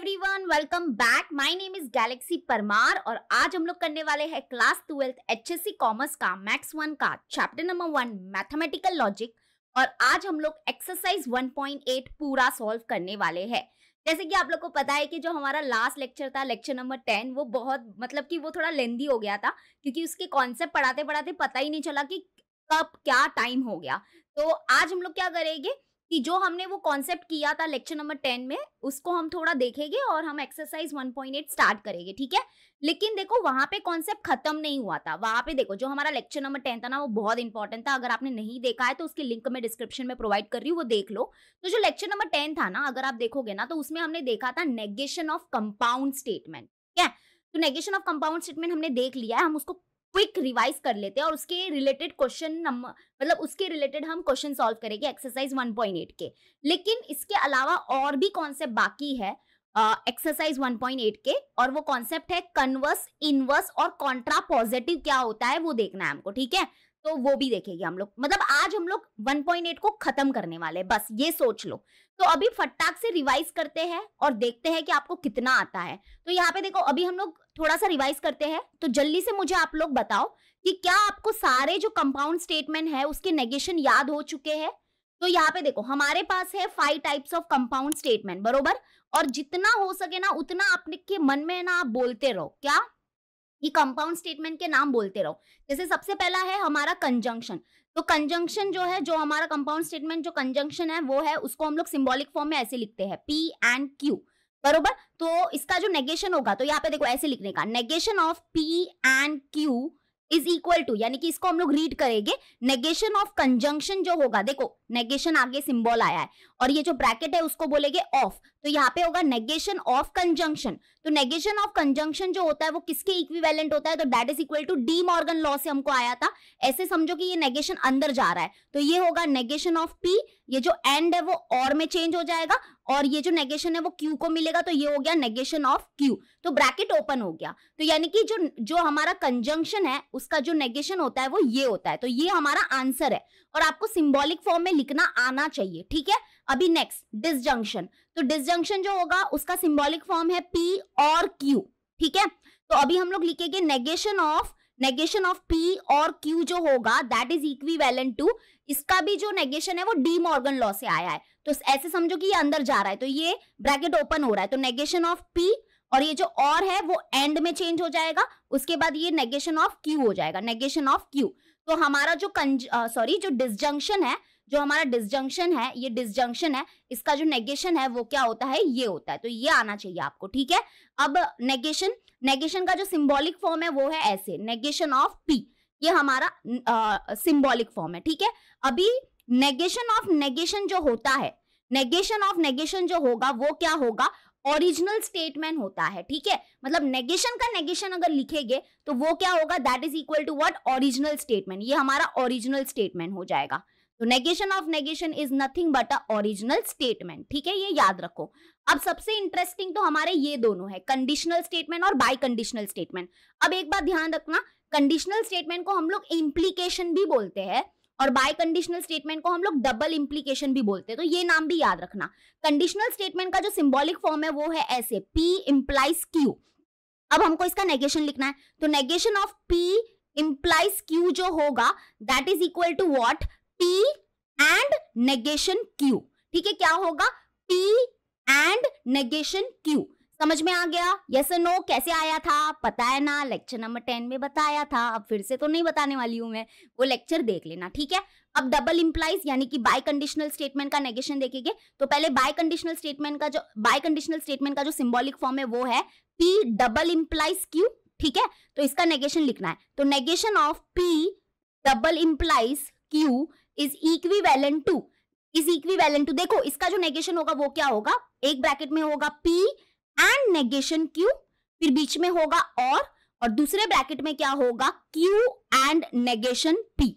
Everyone, welcome back. My name is Galaxy Parmar और आज हम लोग करने वाले हैं क्लास 12th एचएससी कॉमर्स का मैथ्स 1 का चैप्टर नंबर 1 मैथमेटिकल लॉजिक। और आज हम लोग एक्सरसाइज 1.8 पूरा सॉल्व करने वाले हैं। जैसे कि आप लोग को पता है कि जो हमारा लास्ट लेक्चर था, लेक्चर नंबर 10, वो बहुत मतलब कि वो थोड़ा लेंदी हो गया था क्योंकि उसके कॉन्सेप्ट पढ़ाते पढ़ाते पता ही नहीं चला कि कब क्या टाइम हो गया। तो आज हम लोग क्या करेंगे कि जो हमने वो कॉन्सेप्ट किया था लेक्चर नंबर 10 में, उसको हम थोड़ा देखेंगे और हम एक्सरसाइज 1.8 स्टार्ट करेंगे, ठीक है। लेकिन देखो वहां पे कॉन्सेप्ट खत्म नहीं हुआ था। वहां पे देखो जो हमारा लेक्चर नंबर 10 था ना, वो बहुत इंपॉर्टेंट था। अगर आपने नहीं देखा है तो उसकी लिंक मैं डिस्क्रिप्शन में प्रोवाइड कर रही हूँ, वो देख लो। तो जो लेक्चर नंबर 10 था ना, अगर आप देखोगे ना, तो उसमें हमने देखा था नेगेशन ऑफ कंपाउंड स्टेटमेंट, ठीक है। तो नेगेशन ऑफ कंपाउंड स्टेटमेंट हमने देख लिया है। हम उसको क्विक रिवाइज कर लेते हैं और उसके रिलेटेड क्वेश्चन नंबर मतलब उसके रिलेटेड हम क्वेश्चन सॉल्व करेंगे एक्सरसाइज 1.8 के। लेकिन इसके अलावा और भी कॉन्सेप्ट बाकी है एक्सरसाइज 1.8 के, और वो कॉन्सेप्ट है कन्वर्स, इनवर्स और कॉन्ट्रा पॉजिटिव क्या होता है वो देखना है हमको, ठीक है। तो वो भी देखेंगे हम लोग। मतलब आज हम लोग 1.8 को खत्म करने वाले हैं, बस ये सोच लो। तो अभी फटाक से रिवाइज करते हैं और देखते हैं कि आपको कितना आता है। तो यहाँ पे देखो, अभी हम लोग थोड़ा सा रिवाइज करते हैं। तो जल्दी से मुझे आप लोग बताओ कि क्या आपको सारे जो कंपाउंड स्टेटमेंट है उसके नेगेशन याद हो चुके हैं। तो यहाँ पे देखो हमारे पास है 5 टाइप्स ऑफ कंपाउंड स्टेटमेंट, बरोबर। और जितना हो सके ना उतना अपने के मन में ना आप बोलते रहो, क्या, ये कंपाउंड स्टेटमेंट के नाम बोलते रहो। जैसे सबसे पहला है हमारा कंजंक्शन। तो कंजंक्शन जो है, जो हमारा कंपाउंड स्टेटमेंट जो कंजंक्शन है वो है, उसको हम लोग सिंबॉलिक फॉर्म में ऐसे लिखते हैं P एंड Q, बरोबर। तो इसका जो नेगेशन होगा, तो यहाँ पे देखो ऐसे लिखने का, negation of P and Q is equal to, यानी कि इसको हम लोग रीड करेंगे, नेगेशन ऑफ कंजंक्शन जो होगा, देखो नेगेशन आगे सिंबल आया है और ये जो ब्रैकेट है उसको बोलेंगे ऑफ, तो यहाँ पे होगा नेगेशन ऑफ कंजंक्शन। तो नेगेशन ऑफ कंजंक्शन जो होता है वो किसके इक्विवेलेंट होता है, तो that is equal to De Morgan law से हमको आया था। ऐसे समझो कि ये नेगेशन अंदर जा रहा है, तो ये होगा नेगेशन ऑफ P, ये जो एंड है वो और में चेंज हो जाएगा और ये जो नेगेशन है वो Q को मिलेगा, तो ये हो गया नेगेशन ऑफ Q। तो ब्रैकेट ओपन हो गया। तो यानी कि जो हमारा कंजंक्शन है उसका जो नेगेशन होता है वो ये होता है। तो ये हमारा आंसर है और आपको सिंबॉलिक फॉर्म में लिखना आना चाहिए, ठीक है। अभी नेक्स्ट डिसजंक्शन। तो डिसजंक्शन जो होगा उसका सिंबॉलिक फॉर्म है P और Q, ठीक है। तो अभी हम लोग लिखेंगे नेगेशन ऑफ P और Q जो होगा दैट इज इक्विवेलेंट टू, इसका भी जो नेगेशन है वो डी मॉर्गन लॉ से आया है। तो ऐसे समझो कि ये अंदर जा रहा है, तो ये ब्रैकेट ओपन हो रहा है, तो नेगेशन ऑफ P और ये जो और है वो एंड में चेंज हो जाएगा, उसके बाद ये नेगेशन ऑफ Q हो जाएगा, नेगेशन ऑफ Q। तो हमारा जो जो डिसजंक्शन है, जो हमारा डिसजंक्शन है, ये डिसजंक्शन है, इसका जो नेगेशन है वो क्या होता है, ये होता है। तो ये आना चाहिए आपको, ठीक है। अब नेगेशन का जो सिंबॉलिक फॉर्म है वो है ऐसे, नेगेशन ऑफ P, ये हमारा सिंबॉलिक फॉर्म है, ठीक है। अभी नेगेशन ऑफ नेगेशन जो होता है, नेगेशन ऑफ नेगेशन जो होगा वो क्या होगा, ओरिजिनल स्टेटमेंट होता है, ठीक है। मतलब नेगेशन का नेगेशन अगर लिखेंगे तो वो क्या होगा, that is equal to what, original statement. ये हमारा ओरिजिनल स्टेटमेंट हो जाएगा। तो negation of negation is nothing but a original statement, ठीक है, ये याद रखो। अब सबसे इंटरेस्टिंग तो हमारे ये दोनों है, कंडीशनल स्टेटमेंट और बाय कंडीशनल स्टेटमेंट। अब एक बात ध्यान रखना, कंडीशनल स्टेटमेंट को हम लोग इम्प्लीकेशन भी बोलते हैं और बाय कंडीशनल स्टेटमेंट को हम लोग डबल इम्प्लीकेशन भी बोलते हैं, तो ये नाम भी याद रखना। कंडीशनल स्टेटमेंट का जो सिंबॉलिक फॉर्म है वो है ऐसे, P इंप्लाइज Q। अब हमको इसका नेगेशन लिखना है, तो negation of P implies Q जो होगा that is equal to what, P and negation Q, ठीक है। क्या होगा, P एंड नेगेशन Q। समझ में आ गया, यस और नो। कैसे आया था पता है ना, लेक्चर नंबर 10 में बताया था, अब फिर से तो नहीं बताने वाली हूं मैं, वो लेक्चर देख लेना, ठीक है। अब डबल इंप्लाइज यानी कि बाय कंडीशनल स्टेटमेंट का नेगेशन देखेंगे। तो पहले बाय कंडीशनल स्टेटमेंट का जो सिंबॉलिक फॉर्म है वो है P डबल इंप्लाइज Q, ठीक है। तो इसका नेगेशन लिखना है, तो negation of P double implies Q is equivalent to, देखो इसका जो नेगेशन होगा वो क्या होगा, एक ब्रैकेट में होगा P एंड नेगेशन Q, फिर बीच में होगा और दूसरे ब्रैकेट में क्या होगा, Q and negation P,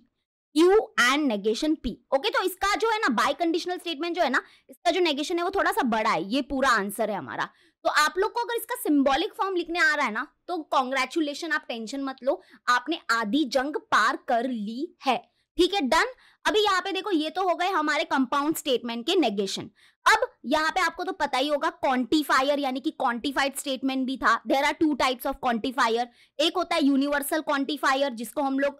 okay. तो इसका जो है ना बाय कंडीशनल स्टेटमेंट जो है ना, इसका जो नेगेशन है वो थोड़ा सा बड़ा है, ये पूरा आंसर है हमारा। तो आप लोग को अगर इसका सिंबॉलिक फॉर्म लिखने आ रहा है ना, तो कॉन्ग्रेचुलेशन, आप टेंशन मत लो, आपने आधी जंग पार कर ली है, ठीक है, डन। अभी यहाँ पे देखो ये तो हो गए हमारे कंपाउंड स्टेटमेंट के नेगेशन। अब यहाँ पे आपको तो पता ही होगा क्वांटिफायर यानी कि क्वांटिफाइड स्टेटमेंट भी था। There are two types of quantifier. एक होता है यूनिवर्सल क्वांटिफायर जिसको हम लोग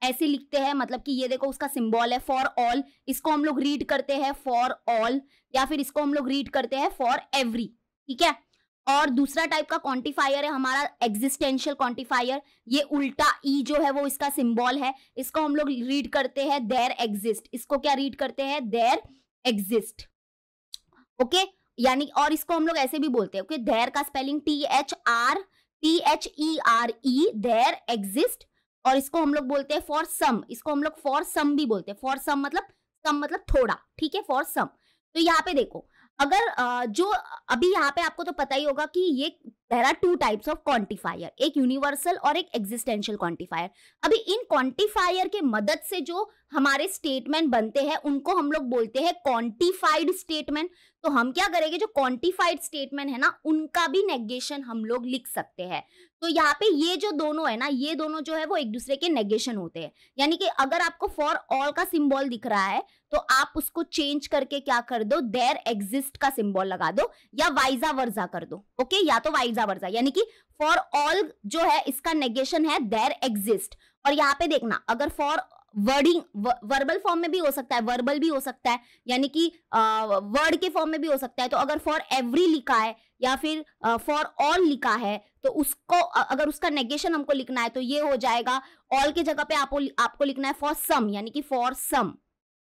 ऐसे लिखते हैं, मतलब कि ये देखो उसका सिंबल है फॉर ऑल, इसको हम लोग रीड करते हैं फॉर ऑल, या फिर इसको हम लोग रीड करते हैं फॉर एवरी, ठीक है। और दूसरा टाइप का क्वांटिफायर है हमारा एग्जिस्टेंशियल क्वांटिफायर। ये उल्टा ई जो है वो इसका सिंबल है, इसको हम लोग रीड करते हैं देयर एग्जिस्ट। इसको क्या रीड करते हैं? There exist, okay. यानी और इसको हम लोग ऐसे भी बोलते हैं, ओके, देयर का स्पेलिंग THERE, देयर एग्जिस्ट। और इसको हम लोग बोलते हैं फॉर सम, इसको हम लोग फॉर सम भी बोलते हैं। फॉर सम मतलब थोड़ा, ठीक है, फॉर सम। तो यहाँ पे देखो, अगर जो अभी यहाँ पे आपको तो पता ही होगा कि ये there are two types of quantifier, एक यूनिवर्सल और एक एग्जिस्टेंशियल क्वांटिफायर। अभी इन क्वांटिफायर के मदद से जो हमारे स्टेटमेंट बनते हैं उनको हम लोग बोलते हैं क्वांटिफाइड स्टेटमेंट। तो हम क्या करेंगे, जो क्वांटिफाइड स्टेटमेंट है ना उनका भी नेगेशन हम लोग लिख सकते हैं। तो यहाँ पे ये जो दोनों है ना, ये दोनों जो है वो एक दूसरे के नेगेशन होते हैं। यानी कि अगर आपको फॉर ऑल का सिंबल दिख रहा है तो आप उसको चेंज करके क्या कर दो, देयर एग्जिस्ट का सिंबल लगा दो, या वाइजा वर्जा कर दो, ओके, या तो वाइजा वर्जा। यानी कि फॉर ऑल जो है इसका नेगेशन है देयर एग्जिस्ट। और यहाँ पे देखना, अगर फॉर वर्डिंग वर्बल फॉर्म में भी हो सकता है, वर्बल भी हो सकता है, यानी कि वर्ड के फॉर्म में भी हो सकता है। तो अगर फॉर एवरी लिखा है या फिर फॉर ऑल लिखा है तो उसको अगर उसका नेगेशन हमको लिखना है तो ये हो जाएगा, ऑल के जगह पे आपको लिखना है फॉर सम, यानी कि फॉर सम।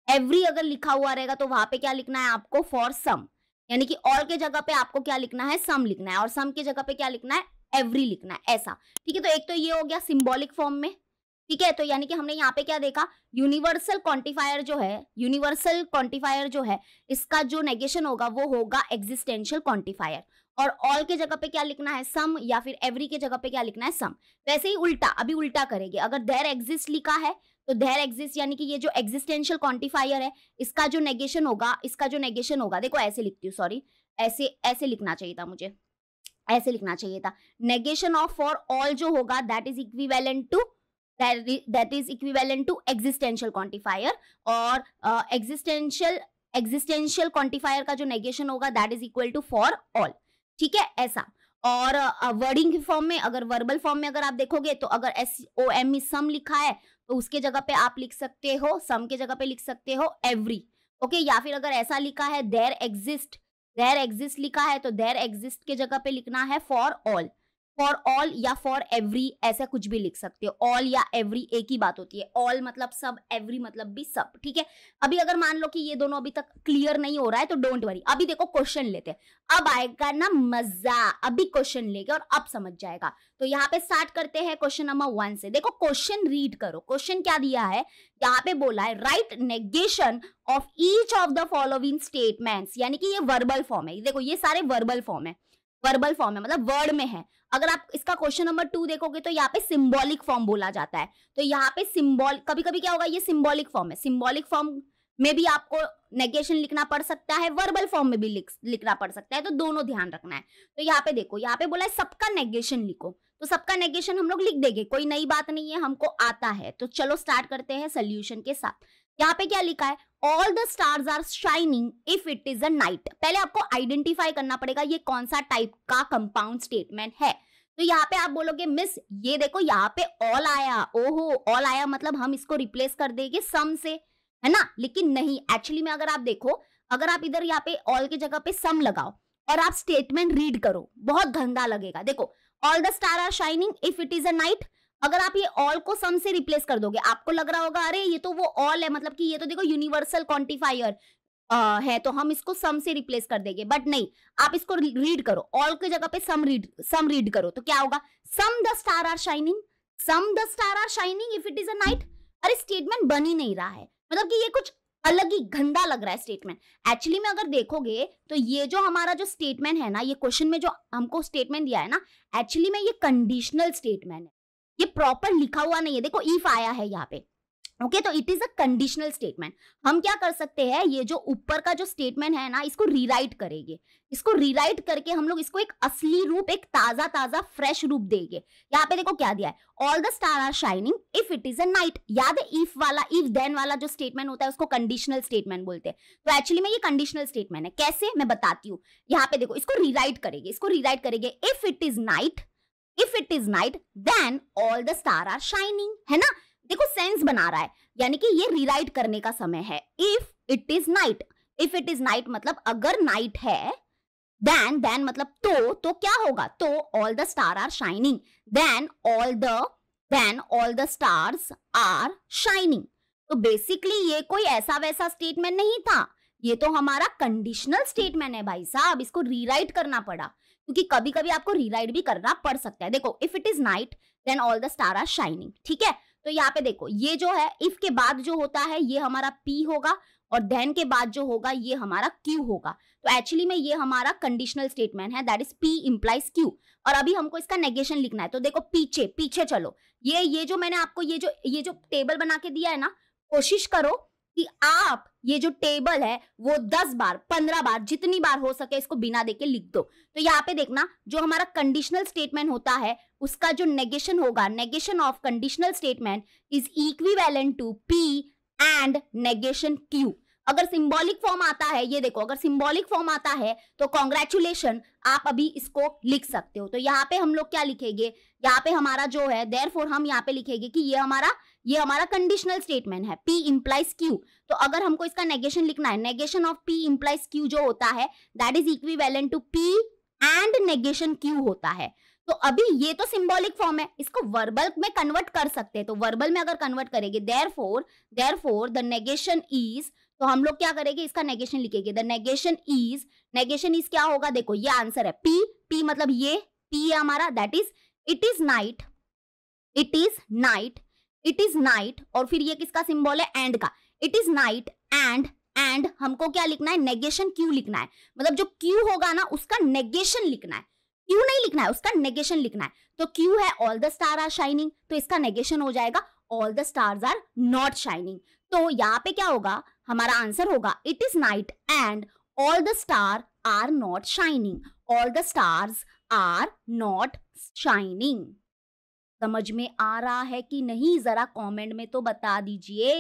एवरी अगर लिखा हुआ रहेगा तो वहां पे क्या लिखना है आपको, फॉर सम। यानी कि ऑल के जगह पे आपको क्या लिखना है, सम लिखना है, और सम के जगह पे क्या लिखना है, एवरी लिखना है, ऐसा, ठीक है। तो एक तो ये हो गया सिंबॉलिक फॉर्म में, ठीक है। तो यानी कि हमने यहाँ पे क्या देखा, यूनिवर्सल क्वांटिफायर जो है इसका जो नेगेशन होगा वो होगा एग्जिस्टेंशियल क्वांटिफायर, और ऑल के जगह पे क्या लिखना है, सम, या फिर एवरी के जगह पे क्या लिखना है, सम। वैसे ही उल्टा, अभी उल्टा करेंगे। अगर देयर एग्जिस्ट लिखा है तो देयर एग्जिस्ट यानी कि ये जो एग्जिस्टेंशियल क्वांटिफायर है इसका जो नेगेशन होगा, देखो ऐसे लिखती हूँ, सॉरी, ऐसे लिखना चाहिए था मुझे, ऐसे लिखना चाहिए था। नेगेशन ऑफ फॉर ऑल जो होगा that is equivalent to existential quantifier, और एग्जिस्टेंशियल क्वांटिफायर का जो नेगेशन होगा that is equal to for all, ठीक है, ऐसा। और वर्डिंग की फॉर्म में, अगर वर्बल फॉर्म में अगर आप देखोगे तो अगर SOM सम लिखा है तो उसके जगह पे आप लिख सकते हो, सम के जगह पे लिख सकते हो एवरी, ओके। या फिर अगर ऐसा लिखा है देयर एग्जिस्ट लिखा है तो देयर एग्जिस्ट के जगह पे लिखना है फॉर ऑल या फॉर एवरी, ऐसा कुछ भी लिख सकते हो। ऑल या एवरी एक ही बात होती है, ऑल मतलब सब, एवरी मतलब भी सब, ठीक है। अभी अगर मान लो कि ये दोनों अभी तक क्लियर नहीं हो रहा है तो डोंट वरी, अभी देखो क्वेश्चन लेते हैं, अब आएगा ना मजा। अभी क्वेश्चन लेके और अब समझ जाएगा। तो यहाँ पे स्टार्ट करते हैं क्वेश्चन नंबर 1 से। देखो क्वेश्चन रीड करो, क्वेश्चन क्या दिया है, यहाँ पे बोला है right negation of each of the following statements, यानी कि ये वर्बल फॉर्म है। देखो ये सारे वर्बल फॉर्म है मतलब वर्ड में है। अगर आप इसका क्वेश्चन नंबर 2 देखोगे तो यहाँ पे सिंबॉलिक फॉर्म बोला जाता है। तो यहाँ पे सिंबल, कभी कभी क्या होगा, ये सिंबॉलिक फॉर्म है, सिंबॉलिक फॉर्म में भी आपको नेगेशन लिखना पड़ सकता है, वर्बल फॉर्म में भी लिखना पड़ सकता है, तो दोनों ध्यान रखना है। तो यहाँ पे देखो, यहाँ पे बोला है सबका नेगेशन लिखो, तो सबका नेगेशन हम लोग लिख देंगे, कोई नई बात नहीं है, हमको आता है। तो चलो स्टार्ट करते हैं सोल्यूशन के साथ। यहाँ पे क्या लिखा है, all the stars are shining if it is a night. पहले आपको आइडेंटिफाई करना पड़ेगा ये कौन सा टाइप का कंपाउंड स्टेटमेंट है। तो यहाँ पे आप बोलोगे मिस ये देखो यहाँ पे ऑल आया, ओहो ऑल आया मतलब हम इसको रिप्लेस कर देंगे सम से, है ना। लेकिन नहीं, एक्चुअली में अगर आप देखो, अगर आप इधर यहाँ पे ऑल की जगह पे सम लगाओ और आप स्टेटमेंट रीड करो, बहुत गंदा लगेगा। देखो all the star are shining if it is a night, अगर आप ये ऑल को सम से रिप्लेस कर दोगे आपको लग रहा होगा अरे ये तो वो ऑल है, मतलब कि ये तो देखो यूनिवर्सल क्वांटिफायर है तो हम इसको सम से रिप्लेस कर देंगे। बट नहीं, आप इसको रीड करो, ऑल की जगह पे सम रीड करो तो क्या होगा, some the star are shining if it is a night. अरे स्टेटमेंट बन ही नहीं रहा है, मतलब कि ये कुछ अलग ही गंदा लग रहा है स्टेटमेंट। एक्चुअली में अगर देखोगे तो ये जो हमारा जो स्टेटमेंट है ना, ये क्वेश्चन में जो हमको स्टेटमेंट दिया है ना, एक्चुअली में ये कंडीशनल स्टेटमेंट है, ये प्रॉपर लिखा हुआ नहीं है। देखो इफ आया है यहाँ पे, ओके तो it is a conditional statement. हम क्या कर सकते हैं, ये जो ऊपर का जो स्टेटमेंट है ना, इसको रीराइट करेंगे। इसको रीराइट करके हम लोग इसको एक असली रूप, एक ताजा ताजा फ्रेश रूप देंगे। यहाँ पे देखो क्या दिया है, all the star are shining if it is a night. याद है इफ वाला, इफ देन वाला जो स्टेटमेंट होता है उसको कंडीशनल स्टेटमेंट बोलते हैं। तो एक्चुअली में ये कंडीशनल स्टेटमेंट है। कैसे, मैं बताती हूँ। यहाँ पे देखो, इसको रीराइट करेंगे, इसको रीराइट करेंगे, if it is night, if it is night then all the star are shining, है ना। देखो सेंस बना रहा है, यानी कि ये रीराइट करने का समय है। If it is night, if it is night मतलब अगर नाइट है, देन मतलब तो क्या होगा, तो all the star are shining, then all the stars are shining. तो बेसिकली ये कोई ऐसा वैसा स्टेटमेंट नहीं था, ये तो हमारा कंडीशनल स्टेटमेंट है भाई साहब। इसको रीराइट करना पड़ा, क्योंकि कभी कभी आपको रीराइट भी करना पड़ सकता है। देखो if it is night then all the star are shining, ठीक है। तो यहाँ पे देखो, ये जो है इफ के बाद जो होता है ये हमारा P होगा, और देन के बाद जो होगा ये हमारा Q होगा। तो एक्चुअली में ये हमारा कंडीशनल स्टेटमेंट है, that is P implies Q। और अभी हमको इसका नेगेशन लिखना है, तो देखो पीछे पीछे चलो। ये जो मैंने आपको ये जो टेबल बना के दिया है ना, कोशिश करो कि आप ये जो टेबल है वो 10 बार 15 बार जितनी बार हो सके इसको बिना देखे लिख दो। तो यहाँ पे देखना, जो हमारा कंडीशनल स्टेटमेंट होता है उसका जो नेगेशन होगा, negation of conditional statement is equivalent to P and negation Q। अगर सिंबॉलिक फॉर्म आता है, ये देखो अगर सिंबॉलिक फॉर्म आता है तो कॉन्ग्रेचुलेशन, आप अभी इसको लिख सकते हो। तो यहाँ पे हम लोग क्या लिखेंगे, यहाँ पे हमारा जो है देयरफॉर हम यहाँ पे लिखेंगे कि ये हमारा कंडीशनल स्टेटमेंट है, P इंप्लाइज Q। तो अगर हमको इसका नेगेशन लिखना है, negation of P implies Q जो होता है that is equivalent to P and negation Q होता है। तो अभी ये तो सिंबॉलिक फॉर्म है, इसको वर्बल में कन्वर्ट कर सकते हैं। तो वर्बल में अगर कन्वर्ट करेंगे, देयरफॉर द नेगेशन इज, तो हम लोग क्या करेंगे, इसका नेगेशन लिखेंगे, द नेगेशन इज क्या होगा, देखो ये आंसर है P मतलब ये P है हमारा, that is it is night, it is night, और फिर ये किसका सिंबल है, एंड का। इट इज नाइट एंड हमको क्या लिखना है, नेगेशन Q लिखना है। मतलब जो Q होगा ना उसका नेगेशन लिखना है, Q नहीं लिखना है, उसका नेगेशन लिखना है। तो Q है all the star are shining, तो इसका नेगेशन हो जाएगा all the stars are not shining. तो यहाँ पे क्या होगा, हमारा आंसर होगा it is night and all the star are not shining, all the stars are not shining. समझ में आ रहा है कि नहीं, जरा कमेंट में तो बता दीजिए।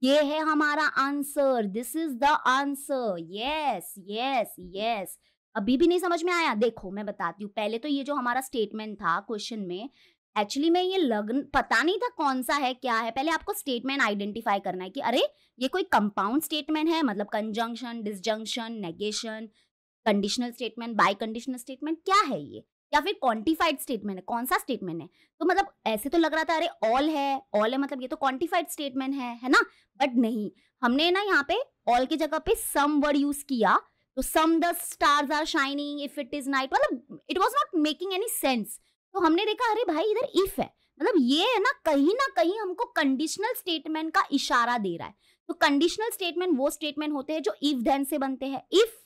ये है हमारा answer, this is the answer. Yes yes yes. अभी भी नहीं समझ में आया, देखो मैं बताती हूँ। पहले तो ये जो हमारा स्टेटमेंट था क्वेश्चन में, एक्चुअली में ये पता नहीं था कौन सा है क्या है। पहले आपको स्टेटमेंट आइडेंटिफाई करना है कि अरे ये कोई कंपाउंड स्टेटमेंट है, मतलब conjunction, disjunction, negation, conditional statement, bye conditional statement, क्या है ये, या फिर क्वांटिफाइड स्टेटमेंट है, कौन सा स्टेटमेंट है। तो मतलब ऐसे तो लग रहा था अरे ऑल है मतलब ये तो क्वांटिफाइड स्टेटमेंट है ना, बट नहीं, हमने ना यहाँ पे ऑल की जगह पे सम वर्ड यूज किया। तो some the stars are shining if it is night, मतलब it was not making any sense. तो हमने देखा अरे भाई इधर इफ है, मतलब ये है ना कहीं हमको कंडीशनल स्टेटमेंट का इशारा दे रहा है। तो कंडीशनल स्टेटमेंट वो स्टेटमेंट होते हैं जो इफ देन से बनते हैं, इफ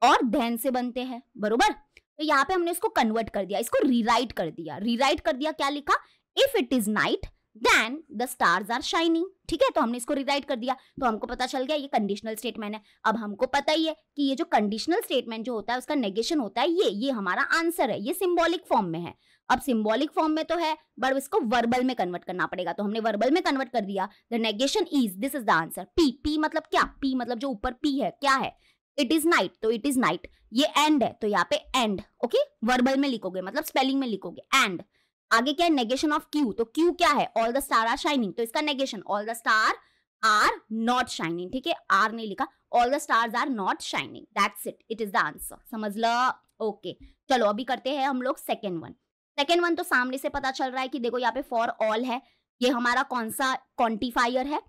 और देन से बनते हैं, बरोबर। तो यहाँ पे हमने इसको कन्वर्ट कर दिया, इसको रीराइट कर दिया, क्या लिखा, if it is night then the stars are shining, ठीक है। तो हमने इसको रिराइट कर दिया, तो हमको पता चल गया ये कंडीशनल स्टेटमेंट है। अब हमको पता ही है कि ये जो कंडीशनल स्टेटमेंट जो होता है उसका नेगेशन होता है ये हमारा आंसर है। ये सिंबॉलिक फॉर्म में है, अब सिंबॉलिक फॉर्म में तो है बट इसको वर्बल में कन्वर्ट करना पड़ेगा। तो हमने वर्बल में कन्वर्ट कर दिया, the negation is, this is the answer. P मतलब क्या, P मतलब जो ऊपर P है क्या है, इट इज नाइट, तो इट इज नाइट। ये एंड है तो यहाँ पे एंड, ओके, वर्बल में लिखोगे मतलब स्पेलिंग में लिखोगे एंड। आगे क्या है, नेगेशन ऑफ Q, तो Q क्या है, all the star are shining, तो इसका negation all the star are not shining, ठीक है, आर नहीं लिखा, all the stars are not shining, that's it is the answer, समझ लो। ओके चलो अभी करते हैं हम लोग सेकेंड वन। तो सामने से पता चल रहा है कि देखो यहाँ पे फॉर ऑल है, ये हमारा कौन सा क्वांटिफायर है,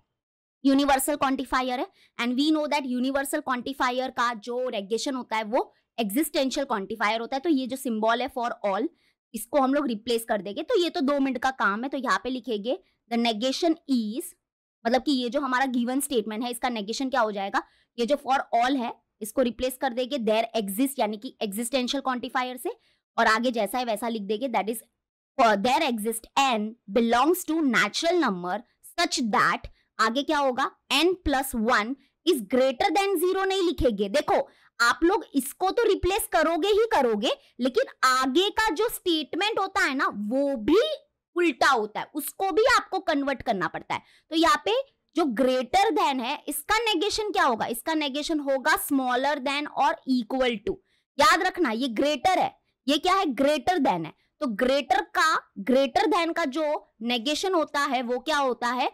यूनिवर्सल क्वांटिफायर है। And we know that universal quantifier का जो नेगेशन होता है वो एग्जिस्टेंशियल क्वांटिफायर होता है। तो ये जो सिंबल है फॉर ऑल, इसको हम लोग रिप्लेस कर देंगे। तो ये तो 2 मिनट का काम है। तो यहाँ पे लिखेंगे द नेगेशन इज, मतलब कि ये जो हमारा गिवन स्टेटमेंट है इसका नेगेशन क्या हो जाएगा, ये जो फॉर ऑल है इसको रिप्लेस कर देंगे देयर एग्जिस्ट, यानी कि एग्जिस्टेंशियल क्वांटिफायर से, और आगे जैसा है वैसा लिख देंगे, that is there exist n belongs to natural number such that, आगे क्या होगा, n+1 इज ग्रेटर देन 0 नहीं लिखेंगे। देखो आप लोग इसको तो रिप्लेस करोगे ही करोगे, लेकिन आगे का जो स्टेटमेंट होता है ना वो भी उल्टा होता है, उसको भी आपको कन्वर्ट करना पड़ता है। तो यहाँ पे जो ग्रेटर देन है इसका नेगेशन क्या होगा, इसका नेगेशन होगा स्मॉलर देन और इक्वल टू। याद रखना ये ग्रेटर है, ये क्या है, ग्रेटर देन है। तो ग्रेटर देन का जो नेगेशन होता है वो क्या होता है,